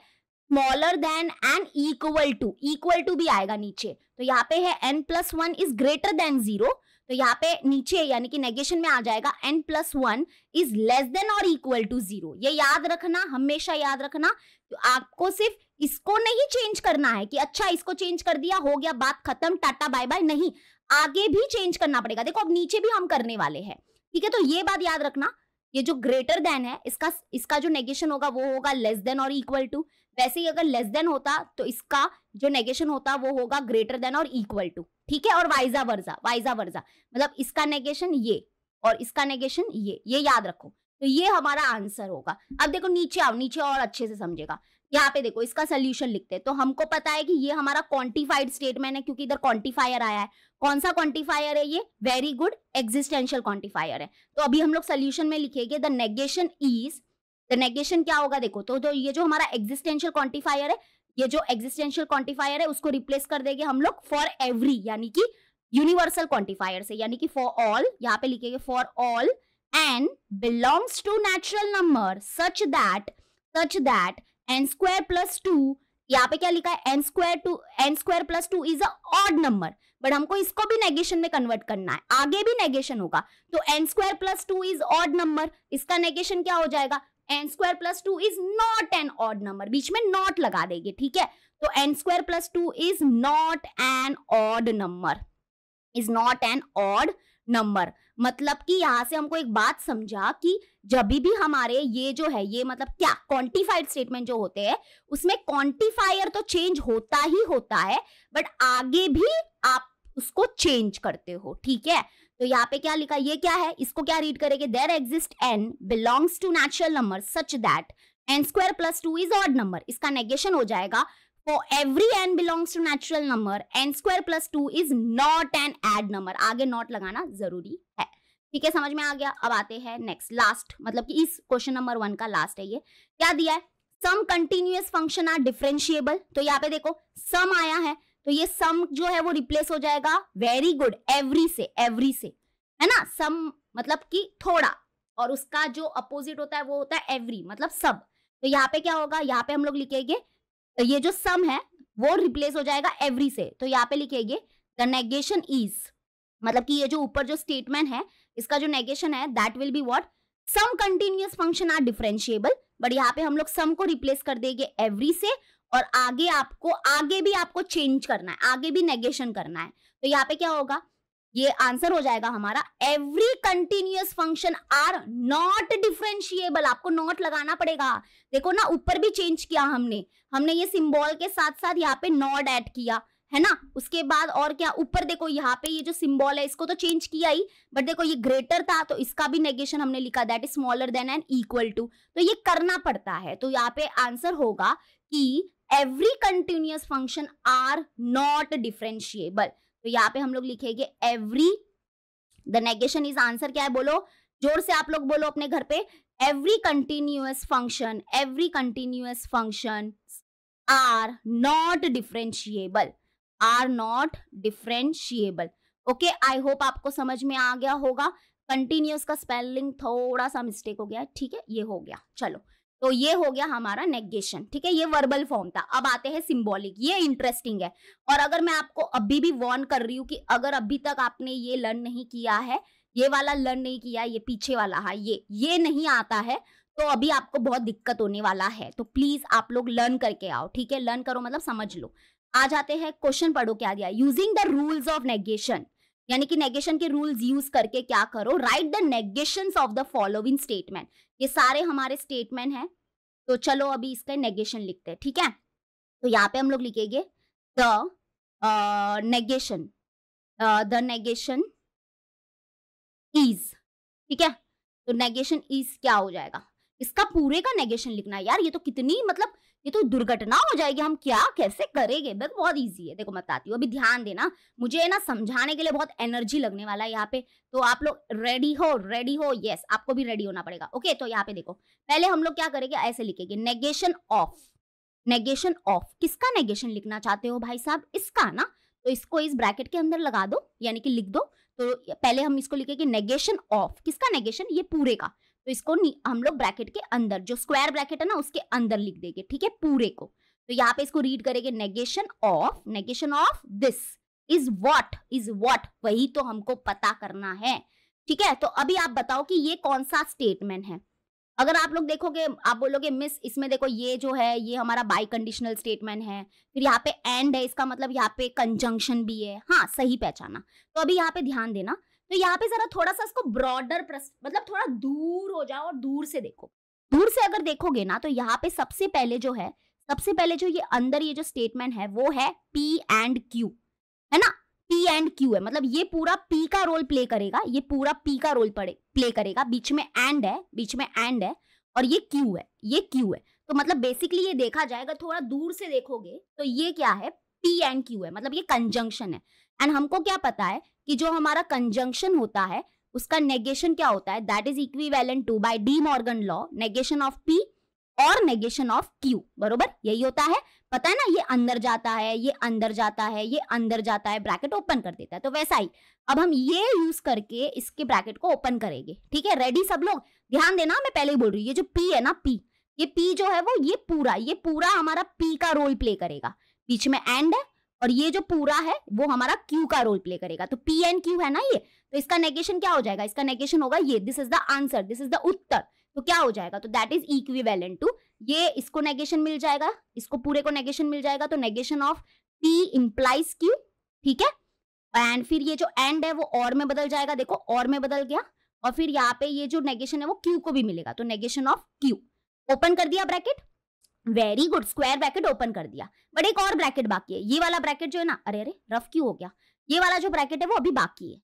smaller than and equal to भी आएगा नीचे। तो यहाँ पे है n+1 इज ग्रेटर देन 0, तो यहाँ पे नीचे यानी कि नेगेशन में आ जाएगा n+1 इज लेस देन और इक्वल टू 0। ये याद रखना, हमेशा याद रखना। तो आपको सिर्फ इसको नहीं चेंज करना है कि अच्छा इसको चेंज कर दिया हो गया बात खत्म टाटा बाय बाय, नहीं, आगे भी चेंज करना पड़ेगा। देखो अब नीचे भी हम करने वाले हैं, ठीक है। तो ये बात याद रखना, ये जो ग्रेटर देन है इसका जो नेगेशन होगा वो होगा लेस देन और इक्वल टू। वैसे ही अगर लेस देन होता तो इसका जो नेगेशन होता वो होगा ग्रेटर देन और इक्वल टू, ठीक है। और वाइजा वर्जा मतलब इसका नेगेशन ये और इसका नेगेशन ये याद रखो। तो ये हमारा आंसर होगा। अब देखो नीचे आओ, नीचे और अच्छे से समझेगा। यहाँ पे देखो इसका सोल्यूशन लिखते हैं। तो हमको पता है कि ये हमारा क्वांटिफाइड स्टेटमेंट है क्योंकि इधर क्वांटिफायर आया है। कौन सा क्वांटिफायर है ये, वेरी गुड, एग्जिस्टेंशियल क्वांटिफायर है। तो अभी हम लोग सोल्यूशन में लिखेंगे द नेगेशन क्या होगा, देखो तो ये जो हमारा एग्जिस्टेंशियल क्वांटिफायर है, ये जो एग्जिस्टेंशियल क्वांटिफायर है उसको रिप्लेस कर देंगे हम लोग फॉर एवरी यानी कि यूनिवर्सल क्वांटिफायर से, यानी कि फॉर ऑल, यहाँ पे लिखेंगे for all n belongs to natural number such that n square plus 2, यहाँ पे क्या लिखा है, n square plus 2 is a odd number, but हमको इसको भी नेगेशन में कन्वर्ट करना है, आगे भी नेगेशन होगा। तो n square plus 2 is odd number, इसका नेगेशन क्या हो जाएगा, n square plus 2 is not an odd number, बीच में नॉट लगा देंगे, ठीक है। तो n square plus 2 is not an odd number, मतलब कि यहां से हमको एक बात समझा कि जब भी हमारे ये जो है, ये मतलब क्या, क्वांटिफाइड स्टेटमेंट जो होते हैं उसमें क्वांटिफायर तो चेंज होता ही होता है, बट आगे भी आप उसको चेंज करते हो, ठीक है। तो यहाँ पे क्या लिखा, ये क्या है, इसको क्या रीड करेंगे, there exist n belongs to natural number such that n square plus 2 is odd number, इसका नेगेशन हो जाएगा for every n belongs to natural number n square plus 2 is not an odd number, आगे not लगाना जरूरी है, ठीक है, समझ में आ गया। अब आते हैं नेक्स्ट, लास्ट, मतलब कि इस क्वेश्चन नंबर 1 का लास्ट है ये। क्या दिया है, सम कंटिन्यूअस फंक्शन आर डिफरेंशिएबल। तो यहाँ पे देखो सम आया है, तो ये सम जो है वो रिप्लेस हो जाएगा, वेरी गुड, एवरी से, है ना। सम मतलब कि थोड़ा, और उसका जो अपोजिट होता है वो होता है एवरी, मतलब सब। तो यहाँ पे क्या होगा, यहाँ पे हम लोग लिखेंगे ये जो सम है वो रिप्लेस हो जाएगा एवरी से। तो यहाँ पे लिखेंगे द नेगेशन इज, मतलब कि ये जो ऊपर जो स्टेटमेंट है इसका जो नेगेशन है that will be what, some continuous function are differentiable, but यहाँ पे हम लोग सम को रिप्लेस कर देंगे एवरी से, और आगे भी आपको चेंज करना है, आगे भी नेगेशन करना है। तो यहाँ पे क्या होगा, ये आंसर हो जाएगा हमारा every continuous function are not differentiable, आपको नॉट लगाना पड़ेगा। देखो ना ऊपर भी चेंज किया हमने ये सिंबल के साथ साथ यहाँ पे नॉट ऐड किया है ना। उसके बाद और क्या, ऊपर देखो यहाँ पे ये जो सिंबल है इसको तो चेंज किया ही, बट देखो ये ग्रेटर था तो इसका भी नेगेशन हमने लिखा, that is smaller than and equal to, तो ये करना पड़ता है। तो यहाँ पे आंसर होगा कि every continuous function are not differentiable. तो यहाँ पे हम लोग लिखेंगे every, the negation is answer क्या है, बोलो जोर से आप लोग बोलो अपने घर पे, every continuous function are not differentiable. Okay, I hope आपको समझ में आ गया होगा। कंटिन्यूअस का स्पेलिंग थोड़ा सा मिस्टेक हो गया, ठीक है, ये हो गया। चलो, तो ये हो गया हमारा नेगेशन, ठीक है, ये वर्बल फॉर्म था। अब आते हैं सिंबॉलिक, ये इंटरेस्टिंग है। और अगर मैं आपको अभी भी वार्न कर रही हूँ कि अगर अभी तक आपने ये लर्न नहीं किया है, ये वाला लर्न नहीं किया, ये पीछे वाला है, ये नहीं आता है, तो अभी आपको बहुत दिक्कत होने वाला है। तो प्लीज आप लोग लर्न करके आओ, ठीक है, लर्न करो मतलब समझ लो। आ जाते हैं, क्वेश्चन पढ़ो क्या दिया, using the rules of negation, यानी कि नेगेशन के रूल्स यूज करके क्या करो, write the negations of the following statement. ये सारे हमारे स्टेटमेंट हैं, तो चलो अभी इसका नेगेशन लिखते हैं, ठीक है। तो यहाँ पे हम लोग लिखेंगे द नेगेशन इज, ठीक है। तो नेगेशन इज क्या हो जाएगा, इसका पूरे का नेगेशन लिखना है। यार ये तो कितनी मतलब ये तो दुर्घटना हो जाएगी, हम क्या कैसे करेंगे। देखो बहुत इजी है, देखो बताती हूँ, अभी ध्यान देना, मुझे ना समझाने के लिए बहुत एनर्जी लगने वाला है यहाँ पे। तो आप लोग रेडी हो? रेडी हो? यस, आपको भी रेडी होना पड़ेगा। ओके, तो यहाँ पे देखो, पहले हम लोग क्या करेंगे, ऐसे लिखेंगे नेगेशन ऑफ। नेगेशन ऑफ, किसका नेगेशन लिखना चाहते हो भाई साहब? इसका ना, तो इसको इस ब्रैकेट के अंदर लगा दो, यानी कि लिख दो। तो पहले हम इसको लिखेंगे नेगेशन ऑफ, किसका नेगेशन? ये पूरे का। तो इसको हम लोग ब्रैकेट के अंदर, जो स्क्वायर ब्रैकेट है ना उसके अंदर लिख देंगे, ठीक है, पूरे को। तो यहाँ पे इसको रीड करेंगे negation of this is what, वही तो हमको पता करना है, ठीक है। तो अभी आप बताओ कि ये कौन सा स्टेटमेंट है। अगर आप लोग देखोगे, आप बोलोगे मिस इसमें देखो ये जो है ये हमारा बाई कंडीशनल स्टेटमेंट है, फिर यहाँ पे एंड है, इसका मतलब यहाँ पे कंजंक्शन भी है। हाँ, सही पहचाना। तो अभी यहाँ पे ध्यान देना, तो यहाँ पे जरा थोड़ा सा इसको ब्रॉडर मतलब थोड़ा दूर हो जाओ और दूर से देखो। दूर से अगर देखोगे ना तो यहाँ पे सबसे पहले जो ये अंदर ये जो स्टेटमेंट है वो है P एंड Q, है ना। P एंड Q है, मतलब ये पूरा P का रोल प्ले करेगा, ये पूरा P का रोल प्ले करेगा। बीच में एंड है और ये Q है, तो मतलब बेसिकली ये देखा जाएगा, थोड़ा दूर से देखोगे तो ये क्या है, P एंड Q है, मतलब ये कंजंक्शन है। एंड हमको क्या पता है कि जो हमारा कंजंक्शन होता है उसका नेगेशन क्या होता है, that is equivalent to by De Morgan law negation of P और नेगेशन ऑफ Q, बरोबर यही होता है। पता है ना, ये अंदर जाता है, ये अंदर जाता है, ये अंदर जाता है, ब्रैकेट ओपन कर देता है। तो वैसा ही अब हम ये यूज करके इसके ब्रैकेट को ओपन करेंगे, ठीक है। रेडी सब लोग? ध्यान देना, मैं पहले ही बोल रही हूँ, ये जो P है ना, ये P जो है वो ये पूरा हमारा P का रोल प्ले करेगा। बीच में एंड है और ये जो पूरा है वो हमारा Q का रोल प्ले करेगा। तो P एंड Q है ना ये, तो इसका नेगेशन क्या हो जाएगा, इसका नेगेशन होगा ये, this is the answer, this is the उत्तर। तो क्या हो जाएगा, तो दैट इज इक्विवेलेंट टू, ये इसको नेगेशन मिल जाएगा, इसको पूरे को नेगेशन मिल जाएगा, तो negation of P implies Q, ठीक है। एंड फिर ये जो एंड है वो और में बदल जाएगा, देखो और में बदल गया, और फिर यहाँ पे ये जो नेगेशन है वो Q को भी मिलेगा, तो नेगेशन ऑफ Q। ओपन कर दिया bracket, very good, square bracket open कर दिया। बट एक और ब्रैकेट बाकी है, ये वाला ब्रैकेट जो है ना, अरे रफ क्यों हो गया, ये वाला जो ब्रैकेट है वो अभी बाकी है।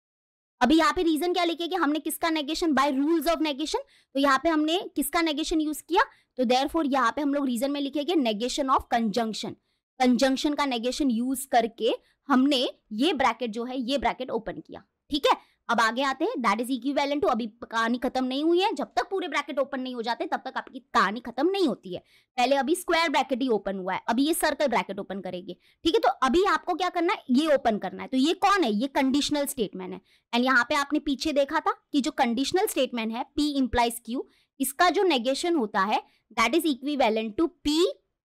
अभी यहाँ पे रीजन क्या लिखे कि हमने किसका negation, by rules of negation, तो यहाँ पे हमने किसका नेगेशन यूज किया, तो देयरफॉर यहाँ पे हम लोग रीजन में लिखेंगे नेगेशन ऑफ कंजंक्शन का नेगेशन यूज करके हमने ये ब्रैकेट जो है ये ब्रैकेट ओपन किया, ठीक है। अब आगे आते हैं, दैट इज इक्विवेलेंट टू, अभी कहानी खत्म नहीं हुई है, जब तक पूरे ब्रैकेट ओपन नहीं हो जाते तब तक आपकी कहानी खत्म नहीं होती है। पहले अभी स्क्वायर ब्रैकेट ही ओपन हुआ है, अभी ये सर्कल ब्रैकेट ओपन करेंगे, ठीक है। तो अभी आपको क्या करना है, ये ओपन करना है। तो ये कौन है, ये कंडीशनल स्टेटमेंट है। एंड यहाँ पे आपने पीछे देखा था कि जो कंडीशनल स्टेटमेंट है P इंप्लाइज Q, इसका जो नेगेशन होता है that is equivalent to P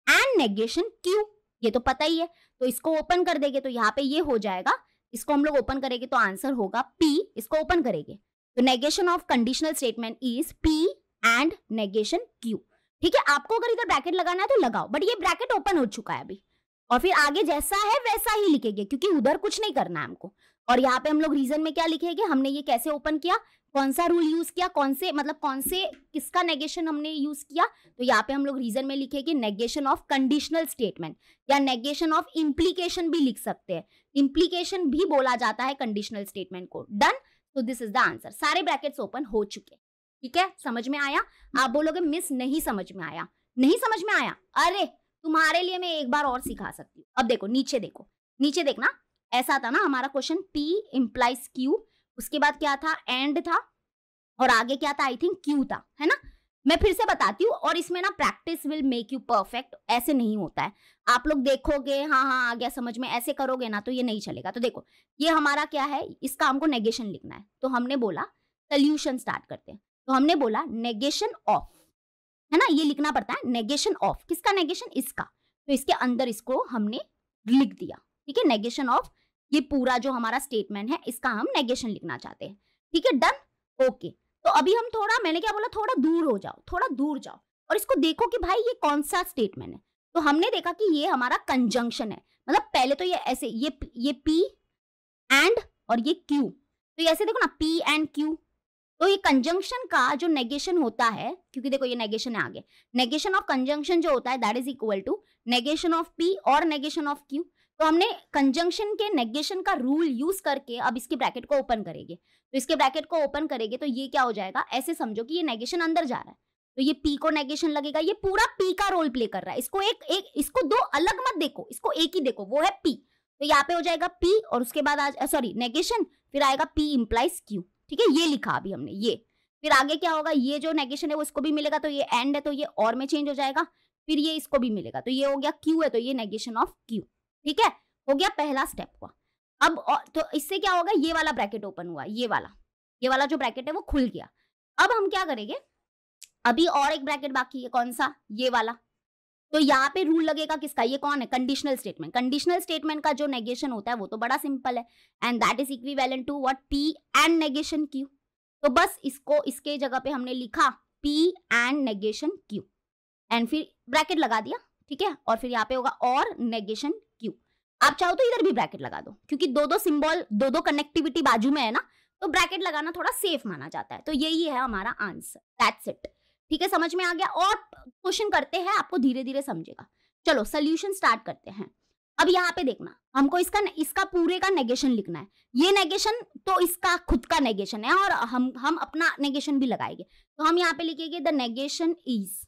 and negation Q, ये तो पता ही है। तो इसको ओपन कर देंगे तो यहाँ पे ये हो जाएगा, इसको हम लोग ओपन करेंगे तो आंसर होगा P, इसको ओपन करेंगे तो negation of conditional statement is P and negation Q, ठीक है। आपको अगर इधर ब्रैकेट लगाना है तो लगाओ, बट ये ब्रैकेट ओपन हो चुका है अभी, और फिर आगे जैसा है वैसा ही लिखेंगे क्योंकि उधर कुछ नहीं करना है हमको। और यहाँ पे हम लोग रीजन में क्या लिखेंगे, हमने ये कैसे ओपन किया, कौन सा रूल यूज किया, कौन से किसका नेगेशन हमने यूज किया, तो यहाँ पे हम लोग रीजन में लिखेंगे नेगेशन ऑफ कंडीशनल स्टेटमेंट, या नेगेशन ऑफ इम्प्लीकेशन भी लिख सकते हैं, इम्प्लीकेशन भी बोला जाता है कंडीशनल स्टेटमेंट को। डन, तो दिस इज द आंसर। सारे ब्रैकेट्स ओपन हो चुके, ठीक है। समझ में आया? आप बोलोगे मिस नहीं समझ में आया, नहीं समझ में आया, अरे तुम्हारे लिए मैं एक बार और सिखा सकती हूँ। अब देखो नीचे, देखो नीचे देखना, ऐसा था ना हमारा क्वेश्चन, P इंप्लाइज Q, उसके बाद क्या था, एंड था, और आगे क्या था, आई थिंक Q था, है ना। मैं फिर से बताती हूँ, और इसमें ना practice will make you perfect, ऐसे नहीं होता है। आप लोग देखोगे हाँ आ गया समझ में, ऐसे करोगे ना तो ये नहीं चलेगा। तो देखो ये हमारा क्या है, इसका हमको नेगेशन लिखना है, तो हमने बोला सोल्यूशन स्टार्ट करते हैं, तो हमने बोला नेगेशन ऑफ, है ना, ये लिखना पड़ता है नेगेशन ऑफ, किसका नेगेशन, इसका, तो इसके अंदर इसको हमने लिख दिया, ठीक है। नेगेशन ऑफ ये पूरा जो हमारा स्टेटमेंट है इसका हम नेगेशन लिखना चाहते हैं, ठीक है। Done, okay. तो अभी हम थोड़ा, मैंने क्या बोला, थोड़ा दूर हो जाओ, थोड़ा दूर जाओ और इसको देखो कि भाई ये कौन सा स्टेटमेंट है। तो हमने देखा कि ये हमारा कंजंक्शन है, मतलब पहले तो ये ऐसे, ये P एंड और ये Q, तो ये ऐसे देखो ना P एंड Q, तो ये कंजंक्शन का जो नेगेशन होता है, क्योंकि देखो ये नेगेशन है आगे, नेगेशन ऑफ कंजंक्शन जो होता है that is equal to negation of P और नेगेशन ऑफ Q। तो हमने कंजंक्शन के नेगेशन का रूल यूज करके अब इसके ब्रैकेट को ओपन करेंगे, तो इसके ब्रैकेट को ओपन करेंगे तो ये क्या हो जाएगा, ऐसे समझो कि ये नेगेशन अंदर जा रहा है तो ये P को नेगेशन लगेगा, ये पूरा P का रोल प्ले कर रहा है। इसको इसको दो अलग मत देखो, इसको एक ही देखो, वो है P। तो यहाँ पे हो जाएगा P और उसके बाद सॉरी नेगेशन, फिर आएगा P इम्प्लाइज Q। ठीक है, ये लिखा अभी हमने ये। फिर आगे क्या होगा, ये जो नेगेशन है वो इसको भी मिलेगा, तो ये एंड है तो ये और में चेंज हो जाएगा। फिर ये इसको भी मिलेगा, तो ये हो गया Q है तो ये नेगेशन ऑफ Q। ठीक है, हो गया पहला स्टेप हुआ। अब तो इससे क्या होगा, ये वाला ब्रैकेट ओपन हुआ, ये वाला जो ब्रैकेट है वो खुल गया। अब हम क्या करेंगे, अभी और एक ब्रैकेट बाकी है, कौन सा, ये वाला। तो यहाँ पे रूल लगेगा किसका, ये कौन है, कंडीशनल स्टेटमेंट। कंडीशनल स्टेटमेंट का जो नेगेशन होता है वो तो बड़ा सिंपल है, and that is equivalent to what, P and negation Q। तो बस इसको इसके जगह पे हमने लिखा P and negation Q, and फिर ब्रैकेट लगा दिया। ठीक है, और फिर यहाँ पे होगा और नेगेशन Q। आप चाहो तो इधर भी ब्रैकेट लगा दो, क्योंकि दो सिंबल, दो कनेक्टिविटी बाजू में है ना, तो ब्रैकेट लगाना थोड़ा सेफ माना जाता है। तो यही है हमारा आंसर, दैट्स इट। ठीक है, समझ में आ गया। और क्वेश्चन करते हैं, आपको धीरे धीरे समझेगा। चलो सोल्यूशन स्टार्ट करते हैं। अब यहाँ पे देखना, हमको इसका पूरे का नेगेशन लिखना है। ये नेगेशन तो इसका खुद का नेगेशन है, और हम अपना नेगेशन भी लगाएंगे। तो हम यहाँ पे लिखेंगे द नेगेशन इज,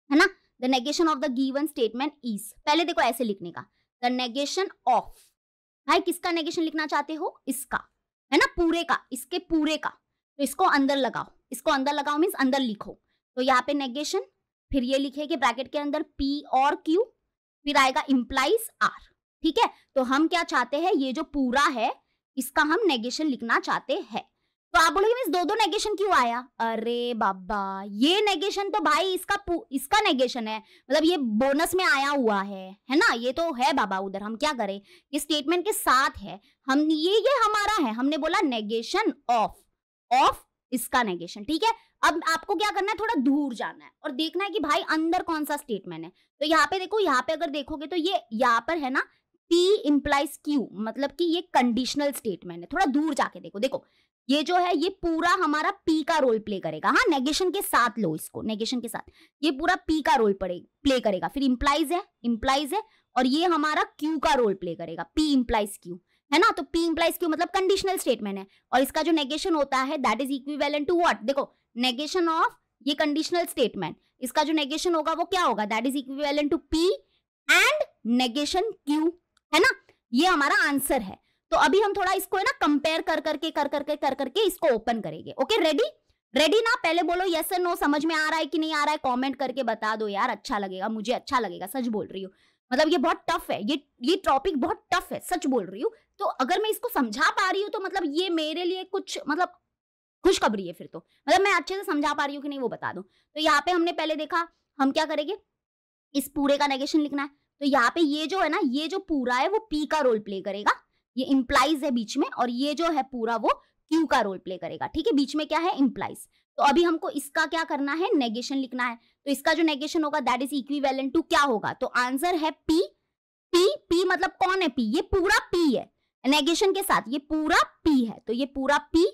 है ना, the negation of the given statement is. पहले देखो ऐसे लिखने का, द नेगेशन ऑफ, भाई किसका नेगेशन लिखना चाहते हो, इसका, है ना, पूरे का, इसके पूरे का। तो इसको अंदर लगाओ, इसको अंदर लगाओ मीन्स अंदर लिखो। तो यहाँ पे नेगेशन, फिर ये लिखेंगे ब्रैकेट के अंदर P और Q, फिर आएगा इम्प्लाइज R। ठीक है, तो हम क्या चाहते हैं, ये जो पूरा है इसका हम नेगेशन लिखना चाहते हैं। तो आप बोलोगे मीन्स दो नेगेशन क्यों आया, अरे बाबा ये नेगेशन तो भाई इसका नेगेशन है, मतलब ये बोनस में आया हुआ है ना, ये तो है बाबा उधर, हम क्या करें, ये स्टेटमेंट के साथ है, हम ये हमारा है, हमने बोला नेगेशन ऑफ इसका नेगेशन। ठीक है, अब आपको क्या करना है, थोड़ा दूर जाना है और देखना है कि भाई अंदर कौन सा स्टेटमेंट है। तो यहाँ पे देखो, यहाँ पे अगर देखोगे तो ये यहाँ पर है ना P इम्प्लाइज Q, मतलब कि ये कंडीशनल स्टेटमेंट है। थोड़ा दूर जाके देखो ये जो है ये पूरा हमारा P का रोल प्ले करेगा। हाँ, नेगेशन के साथ लो इसको, नेगेशन के साथ ये पूरा P का रोल प्ले करेगा। फिर इम्प्लाइज है और ये हमारा Q का रोल प्ले करेगा, P इम्प्लाइज Q, है ना। तो P इम्प्लाइज Q मतलब कंडीशनल स्टेटमेंट है, और इसका जो नेगेशन होता है that is equivalent to what, देखो नेगेशन ऑफ ये कंडीशनल स्टेटमेंट, इसका जो नेगेशन होगा वो क्या होगा, that is equivalent to P and negation Q, है ना। ये हमारा आंसर है। तो अभी हम थोड़ा इसको है ना कंपेयर कर करके इसको ओपन करेंगे। ओके, रेडी ना, पहले बोलो यस और नो, समझ में आ रहा है कि नहीं आ रहा है, कमेंट करके बता दो यार, अच्छा लगेगा, मुझे अच्छा लगेगा, सच बोल रही हूँ। मतलब ये बहुत टफ है, ये टॉपिक बहुत टफ है, सच बोल रही हूँ। तो अगर मैं इसको समझा पा रही हूँ तो मतलब ये मेरे लिए कुछ मतलब खुशखबरी है। फिर तो मतलब मैं अच्छे से समझा पा रही हूँ कि नहीं वो बता दो। तो यहाँ पे हमने पहले देखा, हम क्या करेंगे, इस पूरे का नेगेशन लिखना है। तो यहाँ पे ये जो है ना, ये जो पूरा है वो P का रोल प्ले करेगा, ये इम्प्लाइज है बीच में, और ये जो है पूरा वो Q का रोल प्ले करेगा। ठीक है, बीच में क्या है, इम्प्लाइज। तो अभी हमको इसका क्या करना है, नेगेशन लिखना है। तो इसका जो नेगेशन होगा दैट इज इक्विवेलेंट टू क्या होगा, तो आंसर है P मतलब कौन है P, ये पूरा P है, नेगेशन के साथ ये पूरा P है, तो ये पूरा P।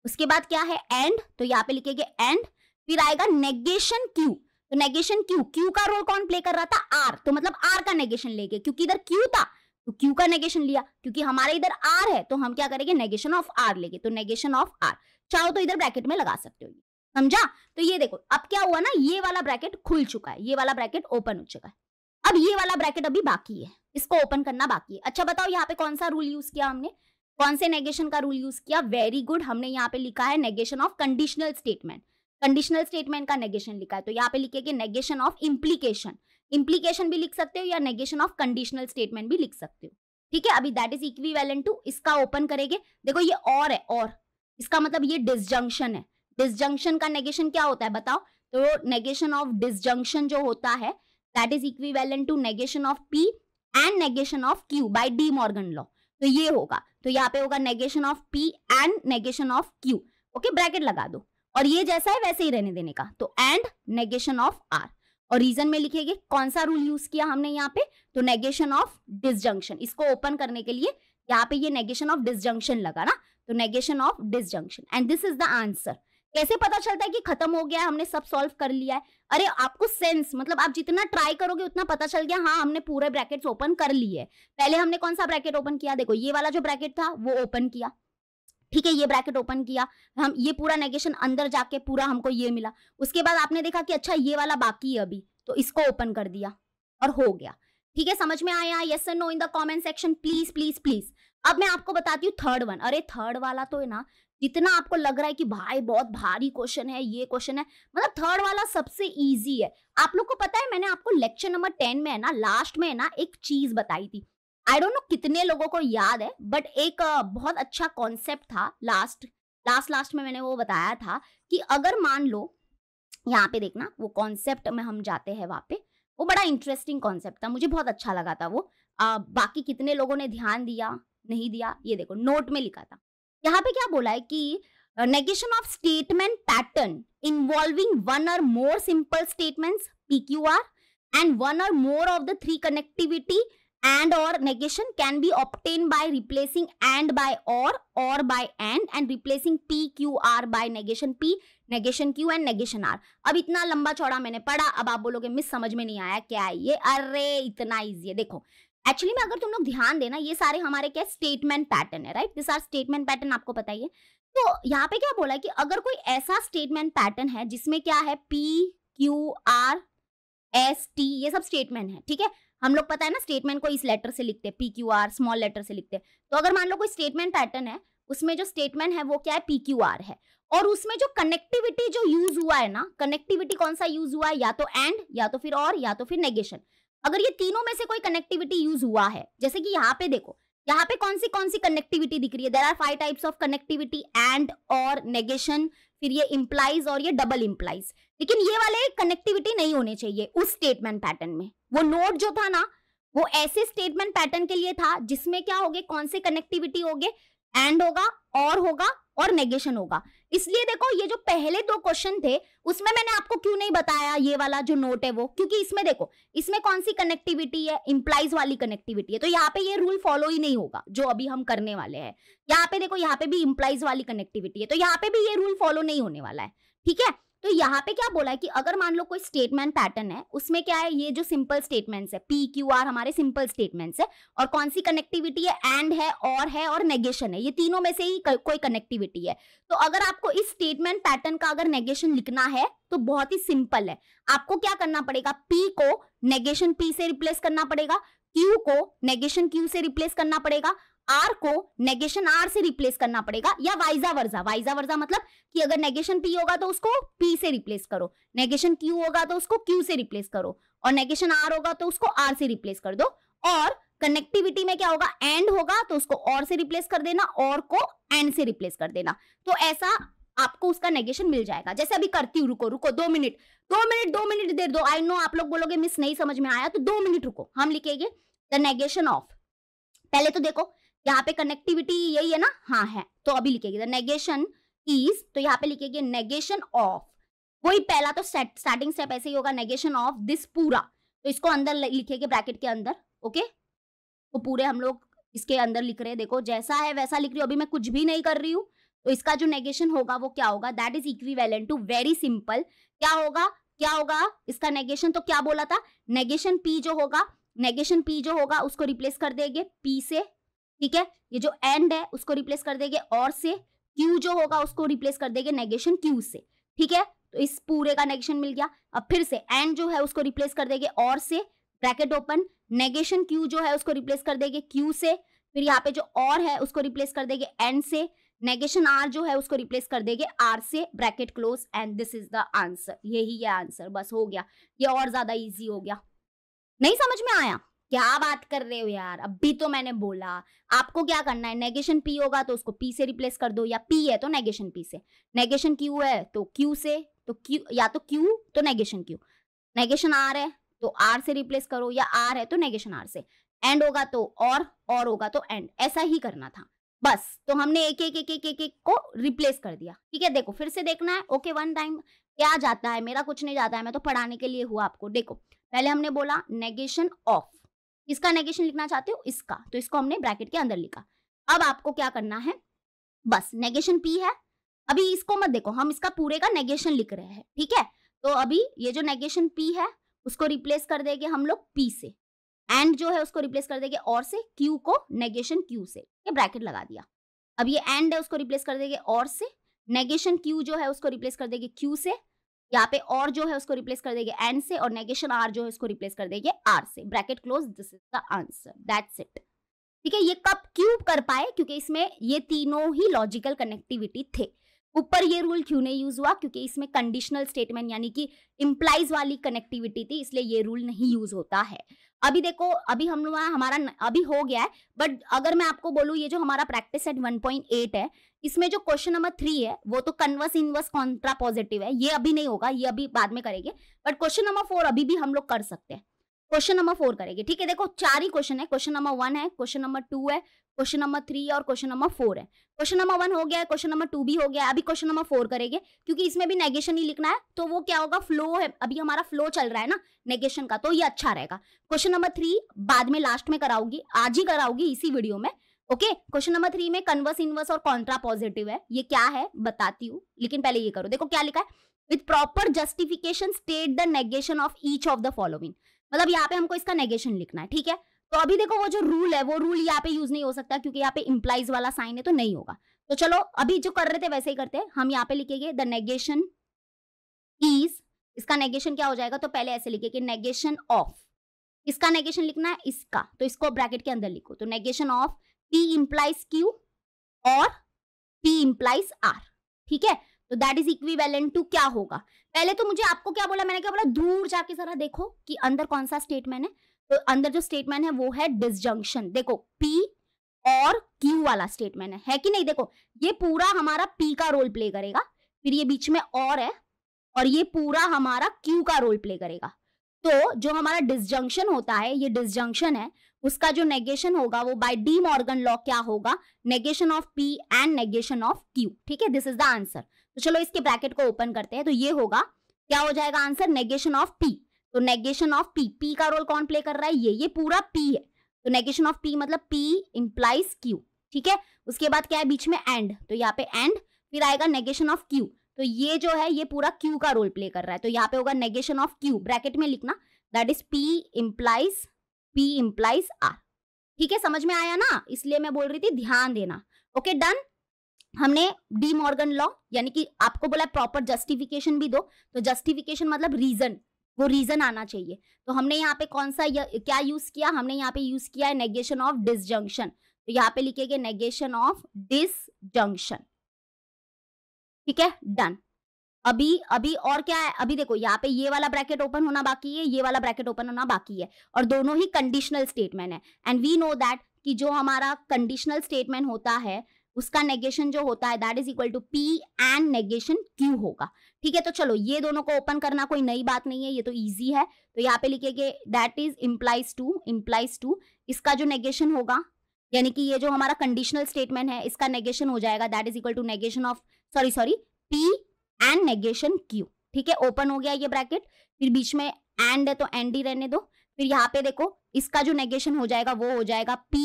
उसके बाद क्या है, एंड, तो यहाँ पे लिखेंगे एंड, फिर आएगा नेगेशन Q। तो नेगेशन Q का रोल कौन प्ले कर रहा था, R, तो मतलब R का नेगेशन लेंगे, क्योंकि इधर Q था तो Q का नेगेशन लिया, क्योंकि हमारे इधर R है तो हम क्या करेंगे, नेगेशन ऑफ R लेंगे। तो नेगेशन ऑफ R, चाहो तो इधर ब्रैकेट में लगा सकते हो, समझा। तो ये देखो अब क्या हुआ ना, ये वाला ब्रैकेट खुल चुका है, ये वाला ब्रैकेट ओपन हो चुका है। अब ये वाला ब्रैकेट अभी बाकी है, इसको ओपन करना बाकी है। अच्छा बताओ यहाँ पे कौन सा रूल यूज किया हमने, कौन से नेगेशन का रूल यूज किया, वेरी गुड, हमने यहाँ पे लिखा है negation of conditional statement. Conditional statement का नेगेशन लिखा है, तो यहाँ पे लिखेंगे नेगेशन ऑफ इम्प्लीकेशन। इम्प्लीकेशन भी लिख सकते हो या नेगेशन ऑफ कंडीशनल स्टेटमेंट भी लिख सकते हो। ठीक है, अभी दैट इज इक्विवेलेंट टू, इसका ओपन करेंगे। देखो ये और है, और इसका मतलब ये डिसजंक्शन है। डिसजंक्शन का नेगेशन क्या होता है बताओ, तो नेगेशन ऑफ डिसजंक्शन जो होता है that is equivalent to negation of P and negation of Q by De Morgan law. तो ये होगा, तो यहाँ पे होगा negation of P and negation of Q। Okay, bracket लगा दो, और ये जैसा है वैसे ही रहने देने का, तो एंड नेगेशन ऑफ R। और रीजन में लिखेंगे कौन सा रूल यूज किया हमने यहाँ पे, तो नेगेशन ऑफ डिसजंक्शन। इसको ओपन करने के लिए यहाँ पे ये नेगेशन ऑफ डिसजंक्शन लगा ना, तो negation of disjunction, and this is the answer. कैसे पता चलता है कि खत्म हो गया है, हमने सब सॉल्व कर लिया है, अरे आपको सेंस, मतलब आप जितना ट्राई करोगे उतना पता चल गया, हाँ हमने पूरे ब्रैकेट्स ओपन कर लिए। पहले हमने कौन सा ब्रैकेट ओपन किया, देखो ये वाला जो ब्रैकेट था वो ओपन किया, ठीक है, ये ब्रैकेट ओपन किया, हम ये पूरा नेगेशन अंदर जाके पूरा हमको ये मिला। उसके बाद आपने देखा कि अच्छा ये वाला बाकी है अभी, तो इसको ओपन कर दिया और हो गया। ठीक है, समझ में आया? यस और no in the comment section please please please. अब मैं आपको बताती हूँ थर्ड वन। अरे थर्ड वाला तो है ना, जितना आपको लग रहा है कि भाई बहुत भारी क्वेश्चन है, ये क्वेश्चन है, मतलब थर्ड वाला सबसे इजी है। आप लोग को पता है मैंने आपको लेक्चर नंबर 10 में है ना, लास्ट में है ना एक चीज बताई थी। आई डोंट नो कितने लोगों को याद है, बट एक बहुत अच्छा कॉन्सेप्ट था लास्ट में मैंने वो बताया था कि अगर मान लो, यहाँ पे देखना वो कॉन्सेप्ट में हम जाते हैं वहां पे, वो बड़ा इंटरेस्टिंग कॉन्सेप्ट था, मुझे बहुत अच्छा लगा था वो। बाकी कितने लोगों ने ध्यान दिया नहीं दिया, ये देखो नोट में लिखा था। यहाँ पे क्या बोला है कि negation of statement pattern involving one or more simple statements PQR and one or more of the three connectivity and or negation can be obtained by replacing and by or by and replacing PQR by negation P, negation Q and negation R। अब इतना लंबा चौड़ा मैंने पढ़ा, अब आप बोलोगे miss समझ में नहीं आया क्या है ये? अरे इतना इजी है। देखो एक्चुअली में अगर तुम लोग ध्यान देना, ये सारे हमारे क्या स्टेटमेंट पैटर्न है, right? This are statement pattern, आपको पता ही है। तो यहाँ पे क्या बोला है कि अगर कोई ऐसा स्टेटमेंट पैटर्न है जिसमें क्या है PQR ST, ये सब स्टेटमेंट है, ठीक है? हम लोग पता है ना स्टेटमेंट को इस लेटर से लिखते हैं, PQR स्मॉल लेटर से लिखते हैं। तो अगर मान लो कोई स्टेटमेंट पैटर्न है, उसमें जो स्टेटमेंट है वो क्या है PQR है, और उसमें जो कनेक्टिविटी जो यूज हुआ है ना, कनेक्टिविटी कौन सा यूज हुआ है? या तो एंड, या तो फिर और, या तो फिर नेगेशन। अगर ये तीनों में से कोई कनेक्टिविटी यूज हुआ है, जैसे कि यहाँ पे देखो, यहाँ पे कौन सी कनेक्टिविटी दिख रही है? There are 5 types of connectivity, and और नेगेशन, फिर ये इंप्लाइज और ये डबल इंप्लाइज। लेकिन ये वाले कनेक्टिविटी नहीं होने चाहिए उस स्टेटमेंट पैटर्न में। वो नोट जो था ना, वो ऐसे स्टेटमेंट पैटर्न के लिए था जिसमें क्या होगे, कौन से कनेक्टिविटी होगे? एंड होगा और नेगेशन होगा। इसलिए देखो ये जो पहले 2 क्वेश्चन थे उसमें मैंने आपको क्यों नहीं बताया ये वाला जो नोट है वो, क्योंकि इसमें देखो इसमें कौन सी कनेक्टिविटी है? इंप्लाइज वाली कनेक्टिविटी है, तो यहाँ पे ये रूल फॉलो ही नहीं होगा जो अभी हम करने वाले हैं। यहाँ पे देखो, यहाँ पे भी इंप्लाइज वाली कनेक्टिविटी है, तो यहाँ पे भी ये रूल फॉलो नहीं होने वाला है, ठीक है? तो यहाँ पे क्या बोला है कि अगर मान लो कोई स्टेटमेंट पैटर्न है, उसमें क्या है, ये जो सिंपल स्टेटमेंट्स है PQR हमारे सिंपल स्टेटमेंट्स है, और कौन सी कनेक्टिविटी है? एंड है और नेगेशन है, ये तीनों में से ही कोई कनेक्टिविटी है। तो अगर आपको इस स्टेटमेंट पैटर्न का अगर नेगेशन लिखना है तो बहुत ही सिंपल है, आपको क्या करना पड़ेगा? P को नेगेशन P से रिप्लेस करना पड़ेगा, Q को नेगेशन Q से रिप्लेस करना पड़ेगा, R को नेगेशन R से रिप्लेस करना पड़ेगा, या वाइजा वर्जा मतलब कि अगर नेगेशन P होगा तो उसको P से रिप्लेस करो, नेगेशन Q होगा तो उसको Q से रिप्लेस करो, और नेगेशन R होगा तो उसको R से रिप्लेस कर दो। और कनेक्टिविटी में क्या होगा? एंड होगा तो उसको और से रिप्लेस कर देना, और को एंड से रिप्लेस कर देना। तो ऐसा आपको उसका नेगेशन मिल जाएगा। जैसे अभी करती हूँ, रुको 2 मिनट दे दो। आई नो आप लोग बोलोगे मिस नहीं समझ में आया, तो 2 मिनट रुको, हम लिखेंगे द नेगेशन ऑफ। पहले तो देखो यहाँ पे कनेक्टिविटी यही है ना, हाँ है, तो अभी लिखेंगे द नेगेशन इज, तो यहाँ पे लिखेंगे नेगेशन ऑफ, वही पहला तो स्टार्टिंग स्टेप ऐसे ही होगा, नेगेशन ऑफ दिस पूरा, तो इसको अंदर लिखेंगे ब्रैकेट के अंदर, ओके? तो पूरे हम लोग इसके अंदर लिख रहे हैं, देखो जैसा है वैसा लिख रही हूँ, अभी मैं कुछ भी नहीं कर रही हूँ। तो इसका जो नेगेशन होगा वो क्या होगा? That is equivalent to, very simple, क्या होगा इसका नेगेशन? तो क्या बोला था? नेगेशन P जो होगा उसको रिप्लेस कर देंगे P से, ठीक है? ये जो एंड है उसको रिप्लेस कर देंगे और से, Q जो होगा उसको रिप्लेस कर देंगे नेगेशन Q से, ठीक है? तो इस पूरे का नेगेशन मिल गया। अब फिर से एंड जो है उसको रिप्लेस कर देंगे और से, ब्रैकेट ओपन, नेगेशन Q जो है उसको रिप्लेस कर देंगे Q से, फिर यहाँ पे जो और है उसको रिप्लेस कर देंगे एंड से, नेगेशन R जो है उसको रिप्लेस कर देंगे R से, bracket close, and this is the answer. यही है आंसर, बस हो गया। ये और ज्यादा इजी हो गया। नहीं समझ में आया? क्या बात कर रहे हो यार, अभी तो मैंने बोला आपको क्या करना है, नेगेशन P होगा तो उसको P से रिप्लेस कर दो, या P है तो नेगेशन P से, नेगेशन Q है तो Q से, तो Q या तो Q तो नेगेशन Q, नेगेशन R है तो R से रिप्लेस करो, या R है तो नेगेशन R से, एंड होगा तो और होगा तो एंड, ऐसा ही करना था बस। तो हमने एक को रिप्लेस कर दिया, ठीक है? देखो फिर से देखना है, ओके? 1 टाइम क्या जाता है, मेरा कुछ नहीं जाता है, मैं तो पढ़ाने के लिए हुआ आपको। देखो पहले हमने बोला नेगेशन ऑफ, इसका नेगेशन लिखना चाहते हो इसका, तो इसको हमने ब्रैकेट के अंदर लिखा। अब आपको क्या करना है, बस नेगेशन P है, अभी इसको मत देखो, हम इसका पूरे का नेगेशन लिख रहे हैं, ठीक है? तो अभी ये जो नेगेशन P है उसको रिप्लेस कर देंगे हम लोग P से, एंड जो है उसको रिप्लेस कर देंगे और से, Q को नेगेशन Q से, ये ब्रैकेट लगा दिया। अब ये एंड है उसको रिप्लेस कर देंगे और से, नेगेशन क्यू जो है उसको रिप्लेस कर देंगे क्यू से, यहाँ पे और जो है उसको रिप्लेस कर देंगे एंड से, और नेगेशन आर जो है उसको रिप्लेस कर देंगे आर से। Bracket close, this is the answer, that's it. ठीक है, ये कब क्यों कर पाए, क्योंकि इसमें ये तीनों ही लॉजिकल कनेक्टिविटी थे। ऊपर ये रूल क्यों नहीं यूज हुआ, क्योंकि इसमें कंडीशनल स्टेटमेंट यानी कि इंप्लाइज वाली कनेक्टिविटी थी, इसलिए ये रूल नहीं यूज होता है। अभी देखो, अभी हम लोग हमारा अभी हो गया है, बट अगर मैं आपको बोलूं ये जो हमारा प्रैक्टिस सेट 1.8 है, इसमें जो क्वेश्चन नंबर 3 है वो तो कन्वर्स इनवर्स कॉन्ट्रा पॉजिटिव है, ये अभी नहीं होगा, ये अभी बाद में करेंगे, बट क्वेश्चन नंबर 4 अभी भी हम लोग कर सकते हैं। क्वेश्चन नंबर 4 करेंगे। ठीक है, देखो 4 ही क्वेश्चन है, क्वेश्चन नंबर 1 है, क्वेश्चन नंबर 2 है, क्वेश्चन नंबर 3 और क्वेश्चन नंबर 4 है। क्वेश्चन नंबर 1 हो गया है, क्वेश्चन नंबर 2 भी हो गया है, अभी क्वेश्चन नंबर 4 करेंगे, क्योंकि इसमें भी नेगेशन ही लिखना है, तो वो क्या होगा, फ्लो है, अभी हमारा फ्लो चल रहा है ना नेगेशन का, तो ये अच्छा रहेगा। क्वेश्चन नंबर 3 बाद में लास्ट में कराऊंगी, आज ही कराऊंगी इसी वीडियो में। ओके, क्वेश्चन नंबर 3 में कन्वर्स इनवर्स और कॉन्ट्रा पॉजिटिव है, ये क्या है बताती हूँ, लेकिन पहले ये करो। देखो क्या लिखा है, with proper justification state the negation of each of the following, मतलब यहाँ पे हमको इसका नेगेशन लिखना है। ठीक है, तो अभी देखो वो जो रूल है वो रूल यहाँ पे यूज नहीं हो सकता, क्योंकि यहाँ पे इंप्लाइज वाला साइन है तो नहीं होगा। तो चलो अभी जो कर रहे थे वैसे ही करते हैं, हम यहाँ पे लिखेंगे द नेगेशन इज, इसका नेगेशन क्या हो जाएगा, तो पहले ऐसे लिखेंगे नेगेशन ऑफ, इसका नेगेशन लिखना है इसका, तो इसको ब्रैकेट के अंदर लिखो, तो negation of P implies Q और P इंप्लाइज R। ठीक है, तो दैट इज इक्विवेलेंट टू क्या होगा, पहले तो मुझे आपको क्या बोला, मैंने क्या बोला, दूर जाके जरा देखो कि अंदर कौन सा स्टेटमेंट है, तो अंदर जो स्टेटमेंट है वो है डिसजंक्शन। देखो P और Q वाला स्टेटमेंट है कि नहीं, देखो ये पूरा हमारा P का रोल प्ले करेगा, फिर ये बीच में और है, और ये पूरा हमारा Q का रोल प्ले करेगा। तो जो हमारा डिसजंक्शन होता है, ये डिसजंक्शन है, उसका जो नेगेशन होगा वो बाय डी मॉर्गन लॉ क्या होगा, negation of P and negation of Q। ठीक है, दिस इज द आंसर। तो चलो इसके ब्रैकेट को ओपन करते हैं, तो ये होगा, क्या हो जाएगा आंसर, नेगेशन ऑफ P, तो नेगेशन ऑफ P का रोल कौन प्ले कर रहा है, ये पूरा P है, तो नेगेशन ऑफ P मतलब P इंप्लाइज Q। ठीक है, उसके बाद क्या है बीच में एंड, तो यहाँ पे एंड, फिर आएगा नेगेशन ऑफ Q, तो ये जो है ये पूरा Q का रोल प्ले कर रहा है, तो यहाँ पे होगा नेगेशन ऑफ Q, ब्रैकेट में लिखना, that is P implies R। ठीक है, समझ में आया ना, इसलिए मैं बोल रही थी ध्यान देना। ओके डन, हमने डी मॉर्गन लॉ, यानी कि आपको बोला प्रॉपर जस्टिफिकेशन भी दो, तो जस्टिफिकेशन मतलब रीजन, वो रीजन आना चाहिए, तो हमने यहाँ पे कौन सा क्या यूज किया, हमने यहाँ पे यूज किया है नेगेशन ऑफ डिसजंक्शन, तो यहाँ पे लिखेंगे नेगेशन ऑफ डिसजंक्शन। ठीक है डन। अभी और क्या है, अभी देखो यहाँ पे ये वाला ब्रैकेट ओपन होना बाकी है, ये वाला ब्रैकेट ओपन होना बाकी है, और दोनों ही कंडीशनल स्टेटमेंट है, एंड वी नो दैट कि जो हमारा कंडीशनल स्टेटमेंट होता है उसका नेगेशन जो होता है that is equal to P and negation Q होगा। ठीक है, तो चलो ये दोनों को ओपन करना कोई नई बात नहीं है, ये तो इजी है, तो यहाँ पे लिखेंगे दैट इज इंप्लाइज टू, इसका जो नेगेशन होगा, यानी कि ये जो हमारा कंडीशनल स्टेटमेंट है इसका नेगेशन हो जाएगा that is equal to negation of sorry P and negation Q। ठीक है, ओपन हो गया ये ब्रैकेट, फिर बीच में एंड है तो एंड ही रहने दो, फिर यहाँ पे देखो इसका जो नेगेशन हो जाएगा वो हो जाएगा P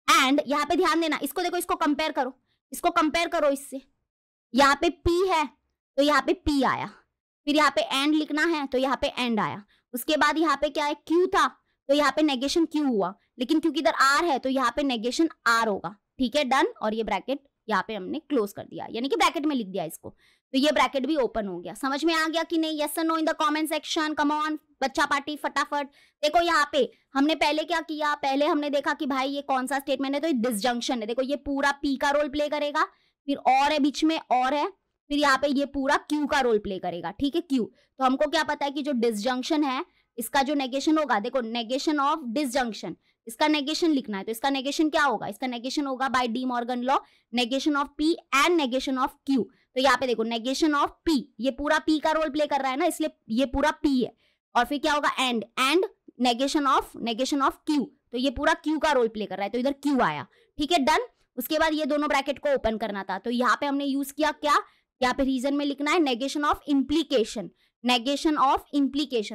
एंड, यहाँ पे ध्यान देना, इसको देखो, इसको कंपेयर करो इससे, यहाँ पे P है तो यहाँ पे P आया, फिर यहाँ पे एंड लिखना है तो यहाँ पे एंड आया, उसके बाद यहाँ पे क्या है Q था तो यहाँ पे नेगेशन Q हुआ, लेकिन क्योंकि इधर R है तो यहाँ पे नेगेशन R होगा। ठीक है डन, और ये ब्रैकेट यहाँ पे हमने क्लोज कर दिया, यानी कि ब्रैकेट में लिख दिया इसको, तो ये ब्रैकेट भी ओपन हो गया। समझ में आ गया कि नहीं, यस और no in the comment section, come on बच्चा पार्टी फटाफट। देखो यहाँ पे हमने पहले क्या किया, पहले हमने देखा कि भाई ये कौन सा स्टेटमेंट है, तो ये डिसजंक्शन है, देखो ये पूरा P का रोल प्ले करेगा, फिर और है बीच में और है, फिर यहाँ पे ये पूरा Q का रोल प्ले करेगा। ठीक है Q, तो हमको क्या पता है कि जो डिसजंक्शन है इसका जो नेगेशन होगा, देखो नेगेशन ऑफ डिसजंक्शन, इसका नेगेशन लिखना है, तो इसका नेगेशन क्या होगा, इसका नेगेशन होगा by De Morgan law negation of P and negation of Q। तो यहाँ पे देखो नेगेशन ऑफ P, ये पूरा P का रोल प्ले कर रहा है ना, इसलिए ये पूरा P है, और फिर क्या होगा एंड नेगेशन ऑफ Q, तो ये पूरा Q का रोल प्ले कर रहा है, तो इधर Q आया। ठीक है डन, उसके बाद ये दोनों ब्रैकेट को ओपन करना था, तो यहाँ पे हमने यूज किया क्या, यहाँ पे रीजन में लिखना है नेगेशन ऑफ इम्प्लीकेशन,